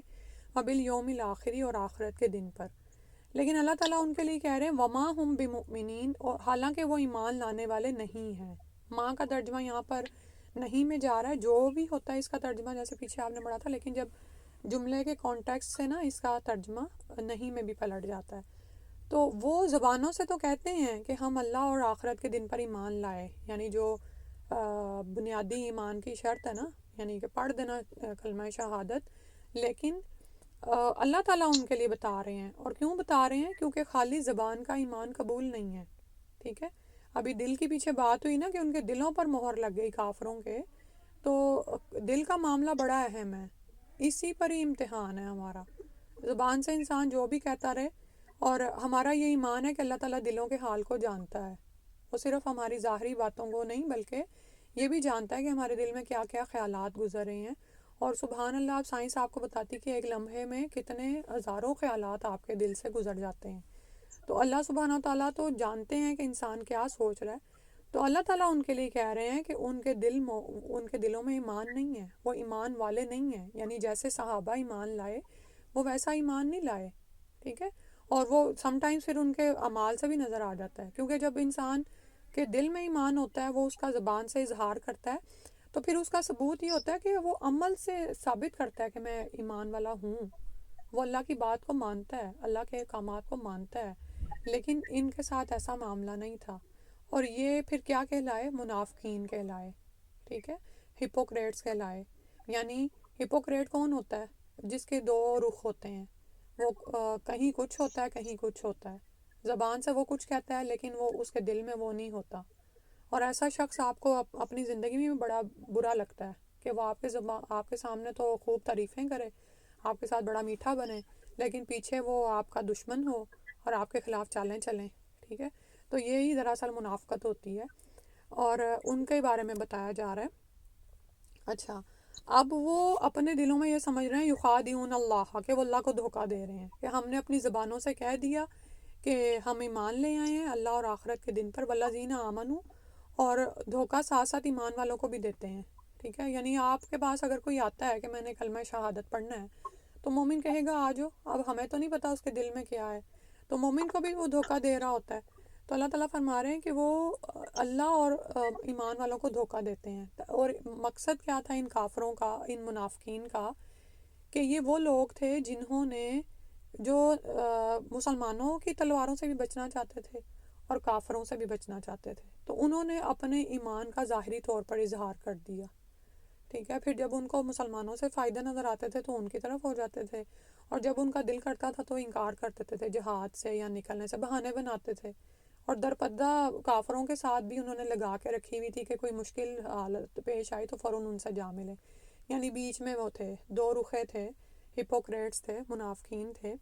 وبالیوم الآخری، اور آخرت کے دن پر. لیکن اللہ تعالیٰ ان کے لیے کہہ رہے ہیں وما ہم بمؤمنین، اور حالانکہ وہ ایمان لانے والے نہیں ہیں. ماں کا ترجمہ یہاں پر نہیں میں جا رہا ہے. جو بھی ہوتا ہے اس کا ترجمہ جیسے پیچھے آپ نے پڑھا تھا، لیکن جب جملے کے کانٹیکسٹ سے نا اس کا ترجمہ نہیں میں بھی پلٹ جاتا ہے. تو وہ زبانوں سے تو کہتے ہیں کہ ہم اللہ اور آخرت کے دن پر ایمان لائے، یعنی جو بنیادی ایمان کی شرط ہے نا، یعنی کہ پڑھ دینا کلمہ شہادت. لیکن اللہ تعالیٰ ان کے لیے بتا رہے ہیں. اور کیوں بتا رہے ہیں؟ کیونکہ خالی زبان کا ایمان قبول نہیں ہے. ٹھیک ہے، ابھی دل کے پیچھے بات ہوئی نا کہ ان کے دلوں پر مہر لگ گئی کافروں کے، تو دل کا معاملہ بڑا اہم ہے، اسی پر ہی امتحان ہے ہمارا. زبان سے انسان جو بھی کہتا رہے، اور ہمارا یہ ایمان ہے کہ اللہ تعالیٰ دلوں کے حال کو جانتا ہے. وہ صرف ہماری ظاہری باتوں کو نہیں بلکہ یہ بھی جانتا ہے کہ ہمارے دل میں کیا کیا خیالات گزر رہے ہیں. اور سبحان اللہ، آپ سائنس آپ کو بتاتی کہ ایک لمحے میں کتنے ہزاروں خیالات آپ کے دل سے گزر جاتے ہیں. تو اللہ سبحانہ و تعالیٰ تو جانتے ہیں کہ انسان کیا سوچ رہا ہے. تو اللہ تعالیٰ ان کے لیے کہہ رہے ہیں کہ ان کے دلوں میں ایمان نہیں ہے، وہ ایمان والے نہیں ہیں. یعنی جیسے صحابہ ایمان لائے وہ ویسا ایمان نہیں لائے. ٹھیک ہے، اور وہ سم ٹائمز پھر ان کے اعمال سے بھی نظر آ جاتا ہے، کیونکہ جب انسان کے دل میں ایمان ہوتا ہے وہ اس کا زبان سے اظہار کرتا ہے، تو پھر اس کا ثبوت یہ ہوتا ہے کہ وہ عمل سے ثابت کرتا ہے کہ میں ایمان والا ہوں. وہ اللہ کی بات کو مانتا ہے، اللہ کے احکامات کو مانتا ہے. لیکن ان کے ساتھ ایسا معاملہ نہیں تھا، اور یہ پھر کیا کہلائے؟ منافقین کہلائے. ٹھیک ہے، ہپوکریٹس کہلائے. یعنی ہپوکریٹ کون ہوتا ہے؟ جس کے دو رخ ہوتے ہیں. وہ کہیں کچھ ہوتا ہے، کہیں کچھ ہوتا ہے. زبان سے وہ کچھ کہتا ہے لیکن وہ اس کے دل میں وہ نہیں ہوتا. اور ایسا شخص آپ کو اپنی زندگی میں بڑا برا لگتا ہے کہ وہ آپ کے سامنے تو خوب تعریفیں کرے، آپ کے ساتھ بڑا میٹھا بنے، لیکن پیچھے وہ آپ کا دشمن ہو اور آپ کے خلاف چالیں چلیں. ٹھیک ہے، تو یہی دراصل منافقت ہوتی ہے، اور ان کے بارے میں بتایا جا رہا ہے. اچھا، اب وہ اپنے دلوں میں یہ سمجھ رہے ہیں یخادعون اللہ، کہ وہ اللہ کو دھوکہ دے رہے ہیں، کہ ہم نے اپنی زبانوں سے کہہ دیا کہ ہم ایمان لے آئے ہیں اللہ اور آخرت کے دن پر، والذین آمنوا، اور دھوکہ ساتھ ساتھ ایمان والوں کو بھی دیتے ہیں. ٹھیک ہے، یعنی آپ کے پاس اگر کوئی آتا ہے کہ میں نے کلمہ شہادت پڑھنا ہے، تو مومن کہے گا آ جاؤ. اب ہمیں تو نہیں پتا اس کے دل میں کیا ہے، تو مومن کو بھی وہ دھوکہ دے رہا ہوتا ہے. تو اللہ تعالیٰ فرما رہے ہیں کہ وہ اللہ اور ایمان والوں کو دھوکہ دیتے ہیں. اور مقصد کیا تھا ان کافروں کا، ان منافقین کا؟ کہ یہ وہ لوگ تھے جنہوں نے جو مسلمانوں کی تلواروں سے بھی بچنا چاہتے تھے اور کافروں سے بھی بچنا چاہتے تھے، تو انہوں نے اپنے ایمان کا ظاہری طور پر اظہار کر دیا. ٹھیک ہے، پھر جب ان کو مسلمانوں سے فائدے نظر آتے تھے تو ان کی طرف ہو جاتے تھے، اور جب ان کا دل کرتا تھا تو انکار کرتے تھے جہاد سے یا نکلنے سے، بہانے بناتے تھے. اور درپردہ کافروں کے ساتھ بھی انہوں نے لگا کے رکھی ہوئی تھی کہ کوئی مشکل حالت پیش آئی تو فوراً ان سے جا ملے. یعنی بیچ میں وہ تھے، دو رخے تھے، ہپوکریٹس تھے، منافقین تھے.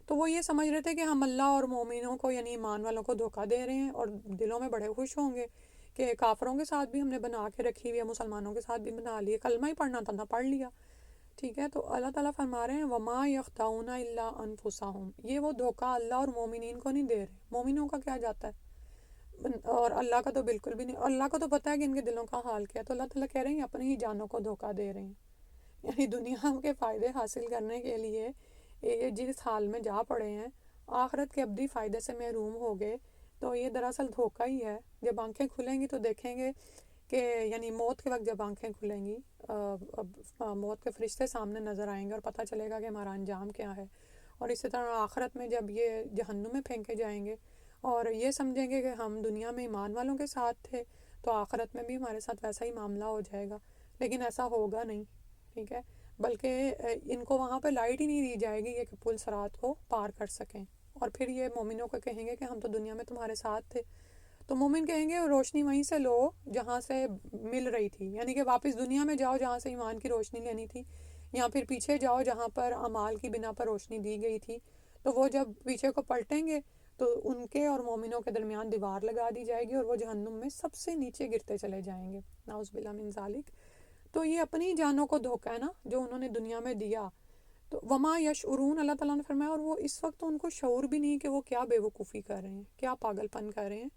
تو وہ یہ سمجھ رہے تھے کہ ہم اللہ اور مومنوں کو یعنی ایمان والوں کو دھوکہ دے رہے ہیں، اور دلوں میں بڑے خوش ہوں گے کہ کافروں کے ساتھ بھی ہم نے بنا کے رکھی ہوئی ہے، مسلمانوں کے ساتھ بھی بنا لیے، کلمہ ہی پڑھنا تھا نہ پڑھ لیا. ٹھیک ہے، تو اللہ تعالیٰ فرما رہے ہیں وما یخدعون الا انفسہم، یہ وہ دھوکہ اللہ اور مومنین کو نہیں دے رہے. مومنوں کا کیا جاتا ہے، اور اللہ کا تو بالکل بھی نہیں. اللہ کو تو پتہ ہے کہ ان کے دلوں کا حال کیا ہے. تو اللہ تعالیٰ کہہ رہے ہیں اپنی ہی جانوں کو دھوکہ دے رہے ہیں. یعنی دنیا کے فائدے حاصل کرنے کے لیے یہ جس حال میں جا پڑے ہیں، آخرت کے ابدی فائدے سے محروم ہو گئے. تو یہ دراصل دھوکہ ہی ہے. جب آنکھیں کھلیں گی تو دیکھیں گے کہ یعنی موت کے وقت جب آنکھیں کھلیں گی، موت کے فرشتے سامنے نظر آئیں گے اور پتہ چلے گا کہ ہمارا انجام کیا ہے. اور اسی طرح آخرت میں جب یہ جہنم میں پھینکے جائیں گے اور یہ سمجھیں گے کہ ہم دنیا میں ایمان والوں کے ساتھ تھے، تو آخرت میں بھی ہمارے ساتھ ویسا ہی معاملہ ہو جائے گا. لیکن ایسا ہوگا نہیں. ٹھیک ہے، بلکہ ان کو وہاں پہ لائٹ ہی نہیں دی جائے گی یہ کہ پل صراط کو پار کر سکیں. اور پھر یہ مومنوں کو کہیں گے کہ ہم تو دنیا میں تمہارے ساتھ تھے. تو مومن کہیں گے روشنی وہیں سے لو جہاں سے مل رہی تھی، یعنی کہ واپس دنیا میں جاؤ جہاں سے ایمان کی روشنی لینی تھی، یا پھر پیچھے جاؤ جہاں پر اعمال کی بنا پر روشنی دی گئی تھی. تو وہ جب پیچھے کو پلٹیں گے تو ان کے اور مومنوں کے درمیان دیوار لگا دی جائے گی اور وہ جہنم میں سب سے نیچے گرتے چلے جائیں گے. نعوذ باللہ من ذالک. تو یہ اپنی جانوں کو دھوکا ہے نا جو انہوں نے دنیا میں دیا. تو وما یشعرون، اللہ تعالیٰ نے فرمایا، اور وہ اس وقت ان کو شعور بھی نہیں کہ وہ کیا بے وقوفی کر رہے ہیں، کیا پاگل پن کر رہے ہیں.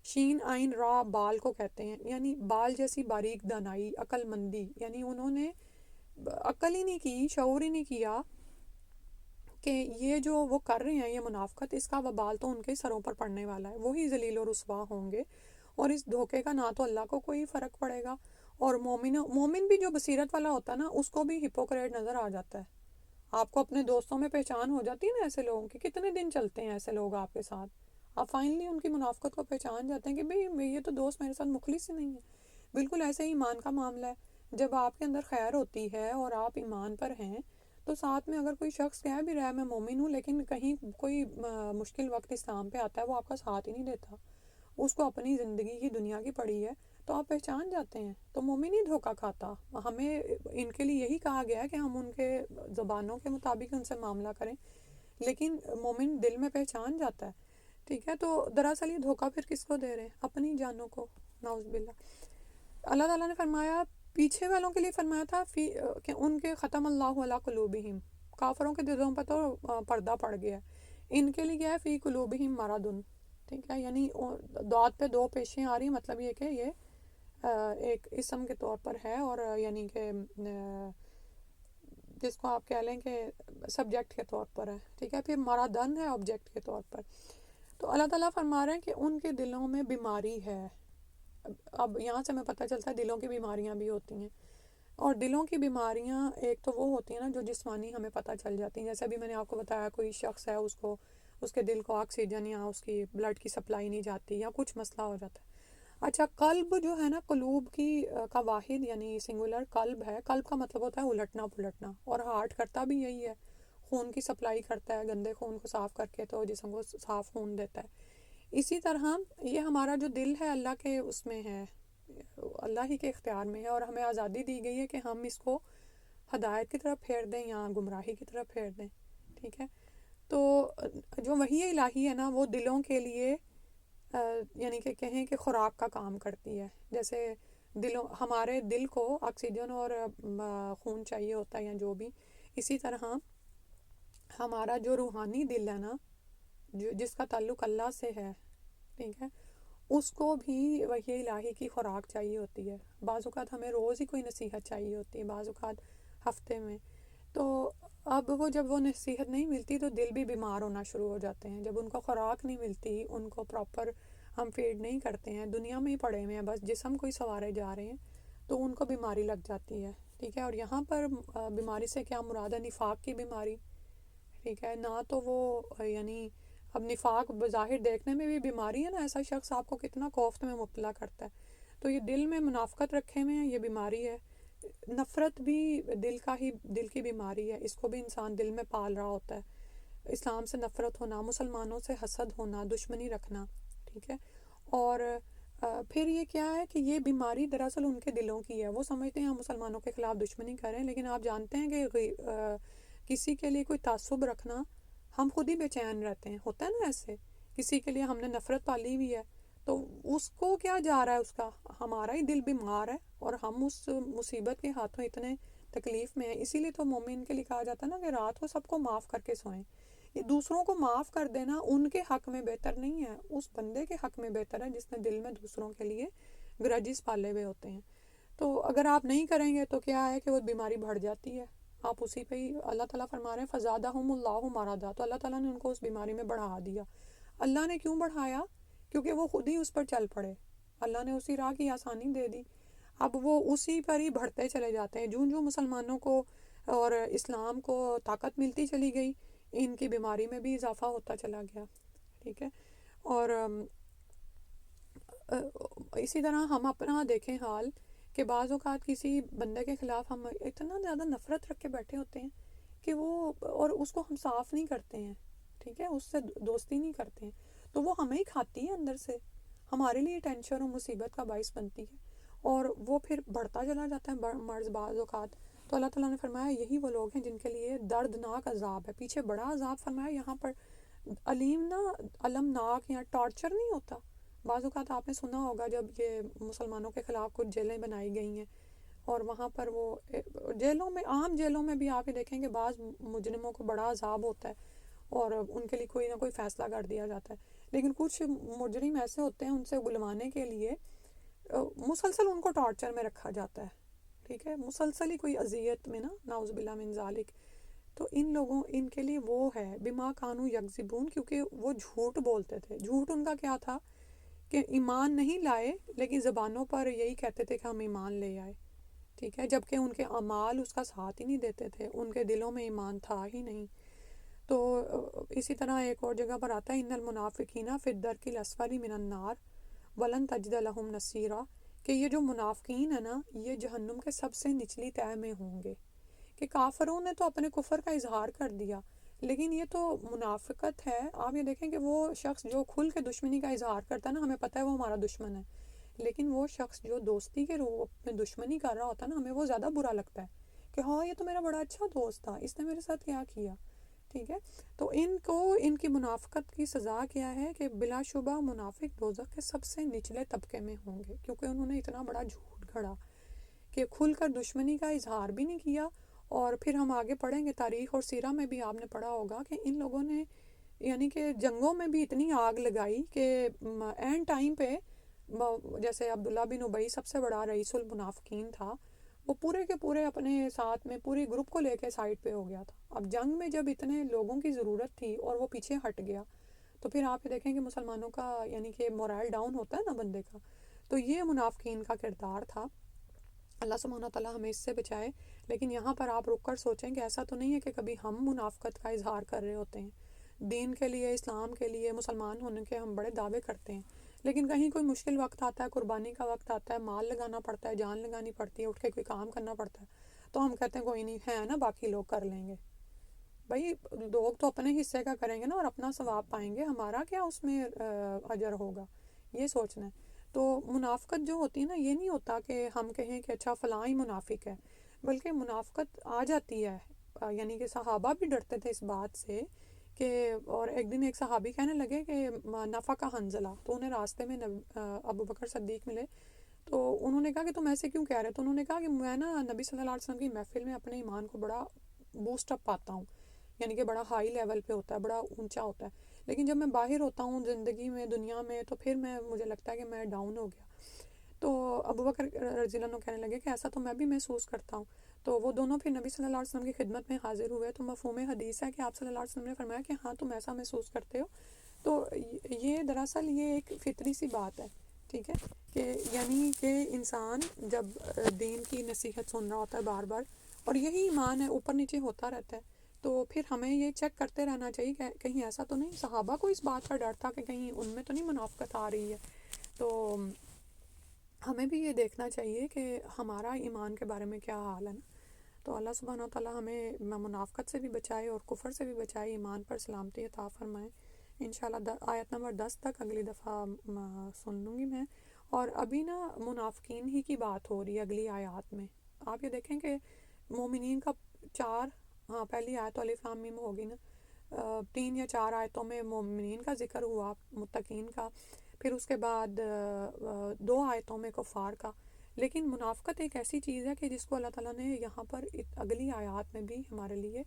شین عین را بال کو کہتے ہیں، یعنی بال جیسی باریک دانائی، عقل مندی. یعنی انہوں نے عقل ہی نہیں کی، شعور ہی نہیں کیا کہ یہ جو وہ کر رہے ہیں یہ منافقت، اس کا وبال تو ان کے سروں پر پڑنے والا ہے، وہی ذلیل و رسوا ہوں گے. اور اس دھوکے کا نہ تو اللہ کو کوئی فرق پڑے گا، اور مومن بھی جو بصیرت والا ہوتا ہے نا اس کو بھی ہپوکریٹ نظر آ جاتا ہے. آپ کو اپنے دوستوں میں پہچان ہو جاتی ہے نا ایسے لوگوں کی، کتنے دن چلتے ہیں ایسے لوگ آپ کے ساتھ، آپ فائنلی ان کی منافقت کو پہچان جاتے ہیں کہ بھئی یہ تو دوست میرے ساتھ مخلص ہی نہیں ہے۔ بالکل ایسے ہی ایمان کا معاملہ ہے، جب آپ کے اندر خیر ہوتی ہے اور آپ ایمان پر ہیں تو ساتھ میں اگر کوئی شخص کہہ بھی رہا ہے میں مومن ہوں لیکن کہیں کوئی مشکل وقت اسلام پہ آتا ہے، وہ آپ کا ساتھ ہی نہیں دیتا، اس کو اپنی زندگی کی دنیا کی پڑی ہے، تو آپ پہچان جاتے ہیں۔ تو مومن ہی دھوکہ کھاتا، ہمیں ان کے لیے یہی کہا گیا ہے کہ ہم ان کے زبانوں کے مطابق ان سے معاملہ کریں، لیکن مومن دل میں پہچان جاتا ہے، ٹھیک ہے۔ تو دراصل یہ دھوکہ پھر کس کو دے رہے ہیں؟ اپنی جانوں کو، نعوذ باللہ۔ اللہ تعالیٰ نے فرمایا، پیچھے والوں کے لیے فرمایا تھا کہ ان کے ختم اللہ علی قلوبہم، کافروں کے دلوں پر تو پردہ پڑ گیا، ان کے لیے کیا ہے؟ فی قلوبہم مرض، ٹھیک ہے، یعنی دعات پہ دو پیشیں آ رہی، مطلب یہ کہ یہ ایک اسم کے طور پر ہے، اور یعنی کہ جس کو آپ کہہ لیں کہ سبجیکٹ کے طور پر ہے، ٹھیک ہے، پھر مرادن ہے آبجیکٹ کے طور پر۔ تو اللہ تعالیٰ فرما رہے ہیں کہ ان کے دلوں میں بیماری ہے۔ اب یہاں سے ہمیں پتہ چلتا ہے دلوں کی بیماریاں بھی ہوتی ہیں، اور دلوں کی بیماریاں ایک تو وہ ہوتی ہیں نا جو جسمانی ہمیں پتہ چل جاتی ہیں، جیسے ابھی میں نے آپ کو بتایا کوئی شخص ہے اس کے دل کو آکسیجن یا اس کی بلڈ کی سپلائی نہیں جاتی یا کچھ مسئلہ ہو جاتا ہے۔ اچھا، قلب جو ہے نا، قلوب کا واحد یعنی سنگولر قلب ہے، قلب کا مطلب ہوتا ہے الٹنا پلٹنا، اور ہارٹ کرتا بھی یہی ہے، خون کی سپلائی کرتا ہے، گندے خون کو صاف کر کے تو جسم کو صاف خون دیتا ہے۔ اسی طرح یہ ہمارا جو دل ہے اللہ کے اس میں ہے، اللہ ہی کے اختیار میں ہے، اور ہمیں آزادی دی گئی ہے کہ ہم اس کو ہدایت کی طرف پھیر دیں یا گمراہی کی طرف پھیر دیں، ٹھیک ہے۔ تو جو وحی الہی ہے نا، وہ دلوں کے لیے یعنی کہ کہیں کہ خوراک کا کام کرتی ہے، جیسے ہمارے دل کو آکسیجن اور خون چاہیے ہوتا ہے یا جو بھی، اسی طرح ہمارا جو روحانی دل ہے نا، جس کا تعلق اللہ سے ہے، ٹھیک ہے، اس کو بھی وحی الہی کی خوراک چاہیے ہوتی ہے۔ بعض اوقات ہمیں روز ہی کوئی نصیحت چاہیے ہوتی ہے، بعض اوقات ہفتے میں، تو اب جب وہ نصیحت نہیں ملتی تو دل بھی بیمار ہونا شروع ہو جاتے ہیں، جب ان کو خوراک نہیں ملتی، ان کو پراپر ہم فیڈ نہیں کرتے ہیں، دنیا میں ہی پڑے ہوئے ہیں، بس جسم کو ہی سنوارے جا رہے ہیں، تو ان کو بیماری لگ جاتی ہے، ٹھیک ہے۔ اور یہاں پر بیماری سے کیا مراد ہے؟ نفاق کی بیماری، ٹھیک ہے، نہ تو وہ یعنی اب نفاق بظاہر دیکھنے میں بھی بیماری ہے نا، ایسا شخص آپ کو کتنا کوفت میں مبتلا کرتا ہے، تو یہ دل میں منافقت رکھے ہوئے ہیں، یہ بیماری ہے۔ نفرت بھی دل کی بیماری ہے، اس کو بھی انسان دل میں پال رہا ہوتا ہے، اسلام سے نفرت ہونا، مسلمانوں سے حسد ہونا، دشمنی رکھنا، ٹھیک ہے۔ اور پھر یہ کیا ہے کہ یہ بیماری دراصل ان کے دلوں کی ہے، وہ سمجھتے ہیں ہم مسلمانوں کے خلاف دشمنی کریں، لیکن آپ جانتے ہیں کہ کسی کے لیے کوئی تعصب رکھنا، ہم خود ہی بے چین رہتے ہیں، ہوتا ہے نا ایسے، کسی کے لیے ہم نے نفرت پالی ہوئی ہے تو اس کو کیا جا رہا ہے، اس کا ہمارا ہی دل بیمار ہے، اور ہم اس مصیبت کے ہاتھوں اتنے تکلیف میں ہیں۔ اسی لیے تو مومن کے لیے کہا جاتا ہے نا کہ رات کو سب کو معاف کر کے سوئیں۔ یہ دوسروں کو معاف کر دینا ان کے حق میں بہتر نہیں ہے، اس بندے کے حق میں بہتر ہے جس نے دل میں دوسروں کے لیے گرجز پالے ہوئے ہوتے ہیں۔ تو اگر آپ نہیں کریں گے تو کیا ہے کہ وہ بیماری بڑھ جاتی ہے، آپ اسی پہ ہی اللہ تعالیٰ فرما رہے ہیں فزادہم اللہ مرضا، تو اللہ تعالیٰ نے ان کو اس بیماری میں بڑھا دیا۔ اللہ نے کیوں بڑھایا؟ کیونکہ وہ خود ہی اس پر چل پڑے، اللہ نے اسی راہ کی آسانی دے دی، اب وہ اسی پر ہی بڑھتے چلے جاتے ہیں، جوں مسلمانوں کو اور اسلام کو طاقت ملتی چلی گئی، ان کی بیماری میں بھی اضافہ ہوتا چلا گیا، ٹھیک ہے۔ اور اسی طرح ہم اپنا دیکھیں حال کہ بعض اوقات کسی بندے کے خلاف ہم اتنا زیادہ نفرت رکھ کے بیٹھے ہوتے ہیں کہ وہ، اور اس کو ہم صاف نہیں کرتے ہیں، ٹھیک ہے، اس سے دوستی نہیں کرتے ہیں، تو وہ ہمیں ہی کھاتی ہے اندر سے، ہمارے لیے ٹینشن اور مصیبت کا باعث بنتی ہے، اور وہ پھر بڑھتا چلا جاتا ہے مرض بعض اوقات۔ تو اللہ تعالیٰ نے فرمایا یہی وہ لوگ ہیں جن کے لیے دردناک عذاب ہے، پیچھے بڑا عذاب فرمایا، یہاں پر علیم نا، المناک یا ٹارچر نہیں ہوتا، بعض اوقات آپ نے سنا ہوگا جب یہ مسلمانوں کے خلاف کچھ جیلیں بنائی گئی ہیں، اور وہاں پر وہ جیلوں میں، عام جیلوں میں بھی آ کے دیکھیں کہ بعض مجرموں کو بڑا عذاب ہوتا ہے اور ان کے لیے کوئی نہ کوئی فیصلہ کر دیا جاتا ہے، لیکن کچھ مجرم ایسے ہوتے ہیں ان سے بلوانے کے لیے مسلسل ان کو ٹارچر میں رکھا جاتا ہے، ٹھیک ہے، مسلسل ہی کوئی اذیت میں نا، نعوذ باللہ من ذالک۔ تو ان کے لیے وہ ہے بما کانوا یکذبون، کیونکہ وہ جھوٹ بولتے تھے، جھوٹ ان کا کیا تھا کہ ایمان نہیں لائے لیکن زبانوں پر یہی کہتے تھے کہ ہم ایمان لے آئے، ٹھیک ہے، جبکہ ان کے اعمال اس کا ساتھ ہی نہیں دیتے تھے، ان کے دلوں میں ایمان تھا ہی نہیں. تو اسی طرح ایک اور جگہ پر آتا ہے ان المنافقین فی الدرک الاسفل من النار ولن تجد لهم نصیرا، کہ یہ جو منافقین ہیں نا یہ جہنم کے سب سے نچلی تہہ میں ہوں گے. کہ کافروں نے تو اپنے کفر کا اظہار کر دیا، لیکن یہ تو منافقت ہے. آپ یہ دیکھیں کہ وہ شخص جو کھل کے دشمنی کا اظہار کرتا ہے نا، ہمیں پتہ ہے وہ ہمارا دشمن ہے، لیکن وہ شخص جو دوستی کے روپ میں دشمنی کر رہا ہوتا ہے نا، ہمیں وہ زیادہ برا لگتا ہے کہ ہاں یہ تو میرا بڑا اچھا دوست تھا، اس نے میرے ساتھ کیا کیا. ٹھیک ہے، تو ان کو ان کی منافقت کی سزا کیا ہے کہ بلا شبہ منافق دوزخ کے سب سے نچلے طبقے میں ہوں گے، کیونکہ انہوں نے اتنا بڑا جھوٹ گھڑا کہ کھل کر دشمنی کا اظہار بھی نہیں کیا. اور پھر ہم آگے پڑھیں گے تاریخ اور سیرہ میں بھی آپ نے پڑھا ہوگا کہ ان لوگوں نے یعنی کہ جنگوں میں بھی اتنی آگ لگائی کہ اینڈ ٹائم پہ جیسے عبداللہ بن ابی سب سے بڑا رئیس المنافقین تھا، وہ پورے کے پورے اپنے ساتھ میں پوری گروپ کو لے کے سائڈ پہ ہو گیا تھا. اب جنگ میں جب اتنے لوگوں کی ضرورت تھی اور وہ پیچھے ہٹ گیا، تو پھر آپ یہ دیکھیں کہ مسلمانوں کا یعنی کہ مورائل ڈاؤن ہوتا ہے نا بندے کا. تو یہ منافقین کا کردار تھا. اللہ سبحانہ تعالیٰ ہمیں اس سے بچائے. لیکن یہاں پر آپ رک کر سوچیں کہ ایسا تو نہیں ہے کہ کبھی ہم منافقت کا اظہار کر رہے ہوتے ہیں، دین کے لیے، اسلام کے لیے، مسلمان ہونے کے ہم بڑے دعوے کرتے ہیں، لیکن کہیں کوئی مشکل وقت آتا ہے، قربانی کا وقت آتا ہے، مال لگانا پڑتا ہے، جان لگانی پڑتی ہے، اٹھ کے کوئی کام کرنا پڑتا ہے، تو ہم کہتے ہیں کوئی نہیں ہے نا، باقی لوگ کر لیں گے. بھائی لوگ تو اپنے حصے کا کریں گے نا اور اپنا ثواب پائیں گے، ہمارا کیا اس میں اجر ہوگا، یہ سوچنا ہے. تو منافقت جو ہوتی ہے نا، یہ نہیں ہوتا کہ ہم کہیں کہ اچھا فلاں ہی منافق ہے، بلکہ منافقت آ جاتی ہے. یعنی کہ صحابہ بھی ڈرتے تھے اس بات سے کہ، اور ایک دن ایک صحابی کہنے لگے کہ نفع کا حنزلہ، تو انہیں راستے میں ابو بکر صدیق ملے، تو انہوں نے کہا کہ تم ایسے کیوں کہہ رہے؟ تو انہوں نے کہا کہ میں نا نبی صلی اللہ علیہ وسلم کی محفل میں اپنے ایمان کو بڑا بوسٹ اپ پاتا ہوں، یعنی کہ بڑا ہائی لیول پہ ہوتا ہے، بڑا اونچا ہوتا ہے، لیکن جب میں باہر ہوتا ہوں زندگی میں، دنیا میں، تو پھر مجھے لگتا ہے کہ میں ڈاؤن ہو گیا. تو ابو بکر رضی اللہ عنہ کہنے لگے کہ ایسا تو میں بھی محسوس کرتا ہوں. تو وہ دونوں پھر نبی صلی اللہ علیہ وسلم کی خدمت میں حاضر ہوئے. تو مفہوم حدیث ہے کہ آپ صلی اللہ علیہ وسلم نے فرمایا کہ ہاں تم ایسا محسوس کرتے ہو. تو یہ دراصل یہ ایک فطری سی بات ہے، ٹھیک ہے، کہ یعنی کہ انسان جب دین کی نصیحت سن رہا ہوتا ہے بار بار، اور یہی ایمان ہے، اوپر نیچے ہوتا رہتا ہے، تو پھر ہمیں یہ چیک کرتے رہنا چاہیے کہ کہیں ایسا تو نہیں. صحابہ کو اس بات کا ڈر تھا کہ کہیں ان میں تو نہیں منافقت آ رہی ہے. تو ہمیں بھی یہ دیکھنا چاہیے کہ ہمارا ایمان کے بارے میں کیا حال ہے نا. تو اللہ سبحانہ و تعالیٰ ہمیں منافقت سے بھی بچائے اور کفر سے بھی بچائے، ایمان پر سلامتی عطا فرمائے. انشاءاللہ آیت نمبر 10 تک اگلی دفعہ سن لوں گی میں. اور ابھی نا منافقین ہی کی بات ہو رہی ہے اگلی آیات میں. آپ یہ دیکھیں کہ مومنین کا پہلی آیت الف لام میم ہوگی نا، 3 یا 4 آیتوں میں مومنین کا ذکر ہوا، متقین کا، پھر اس کے بعد 2 آیتوں میں کفار کا. لیکن منافقت ایک ایسی چیز ہے کہ جس کو اللہ تعالیٰ نے یہاں پر اگلی آیات میں بھی ہمارے لیے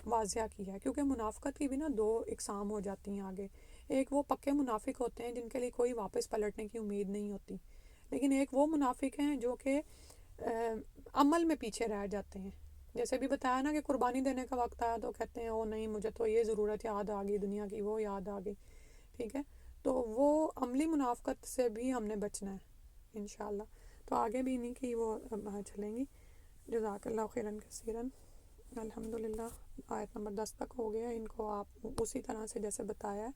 واضح کیا ہے، کیونکہ منافقت کی بھی نا 2 اقسام ہو جاتی ہیں آگے. ایک وہ پکے منافق ہوتے ہیں جن کے لیے کوئی واپس پلٹنے کی امید نہیں ہوتی، لیکن ایک وہ منافق ہیں جو کہ عمل میں پیچھے رہ جاتے ہیں. جیسے بھی بتایا نا کہ قربانی دینے کا وقت آیا تو کہتے ہیں او نہیں مجھے تو یہ ضرورت یاد آ گئی دنیا کی، وہ یاد آ گئی. ٹھیک ہے، تو وہ عملی منافقت سے بھی ہم نے بچنا ہے انشاءاللہ. تو آگے بھی نہیں کہ وہ چلیں گی. جزاک اللہ خیراً کثیراً. الحمدللہ آیت نمبر 10 تک ہو گیا. ان کو آپ اسی طرح سے جیسے بتایا ہے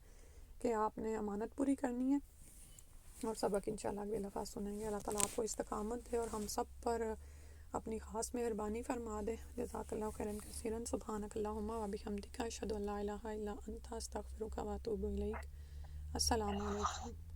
کہ آپ نے امانت پوری کرنی ہے، اور سبق انشاءاللہ اگلی دفعہ سنیں گے. اللہ تعالیٰ آپ کو استقامت دے اور ہم سب پر اپنی خاص مہربانی فرما دے. جزاک اللہ خیراً کثیراً. سبحانک اللہم و بحمدک، اشہد ان لا الہ الا انت، استغفرک و اتوب الیک. السلام علیکم.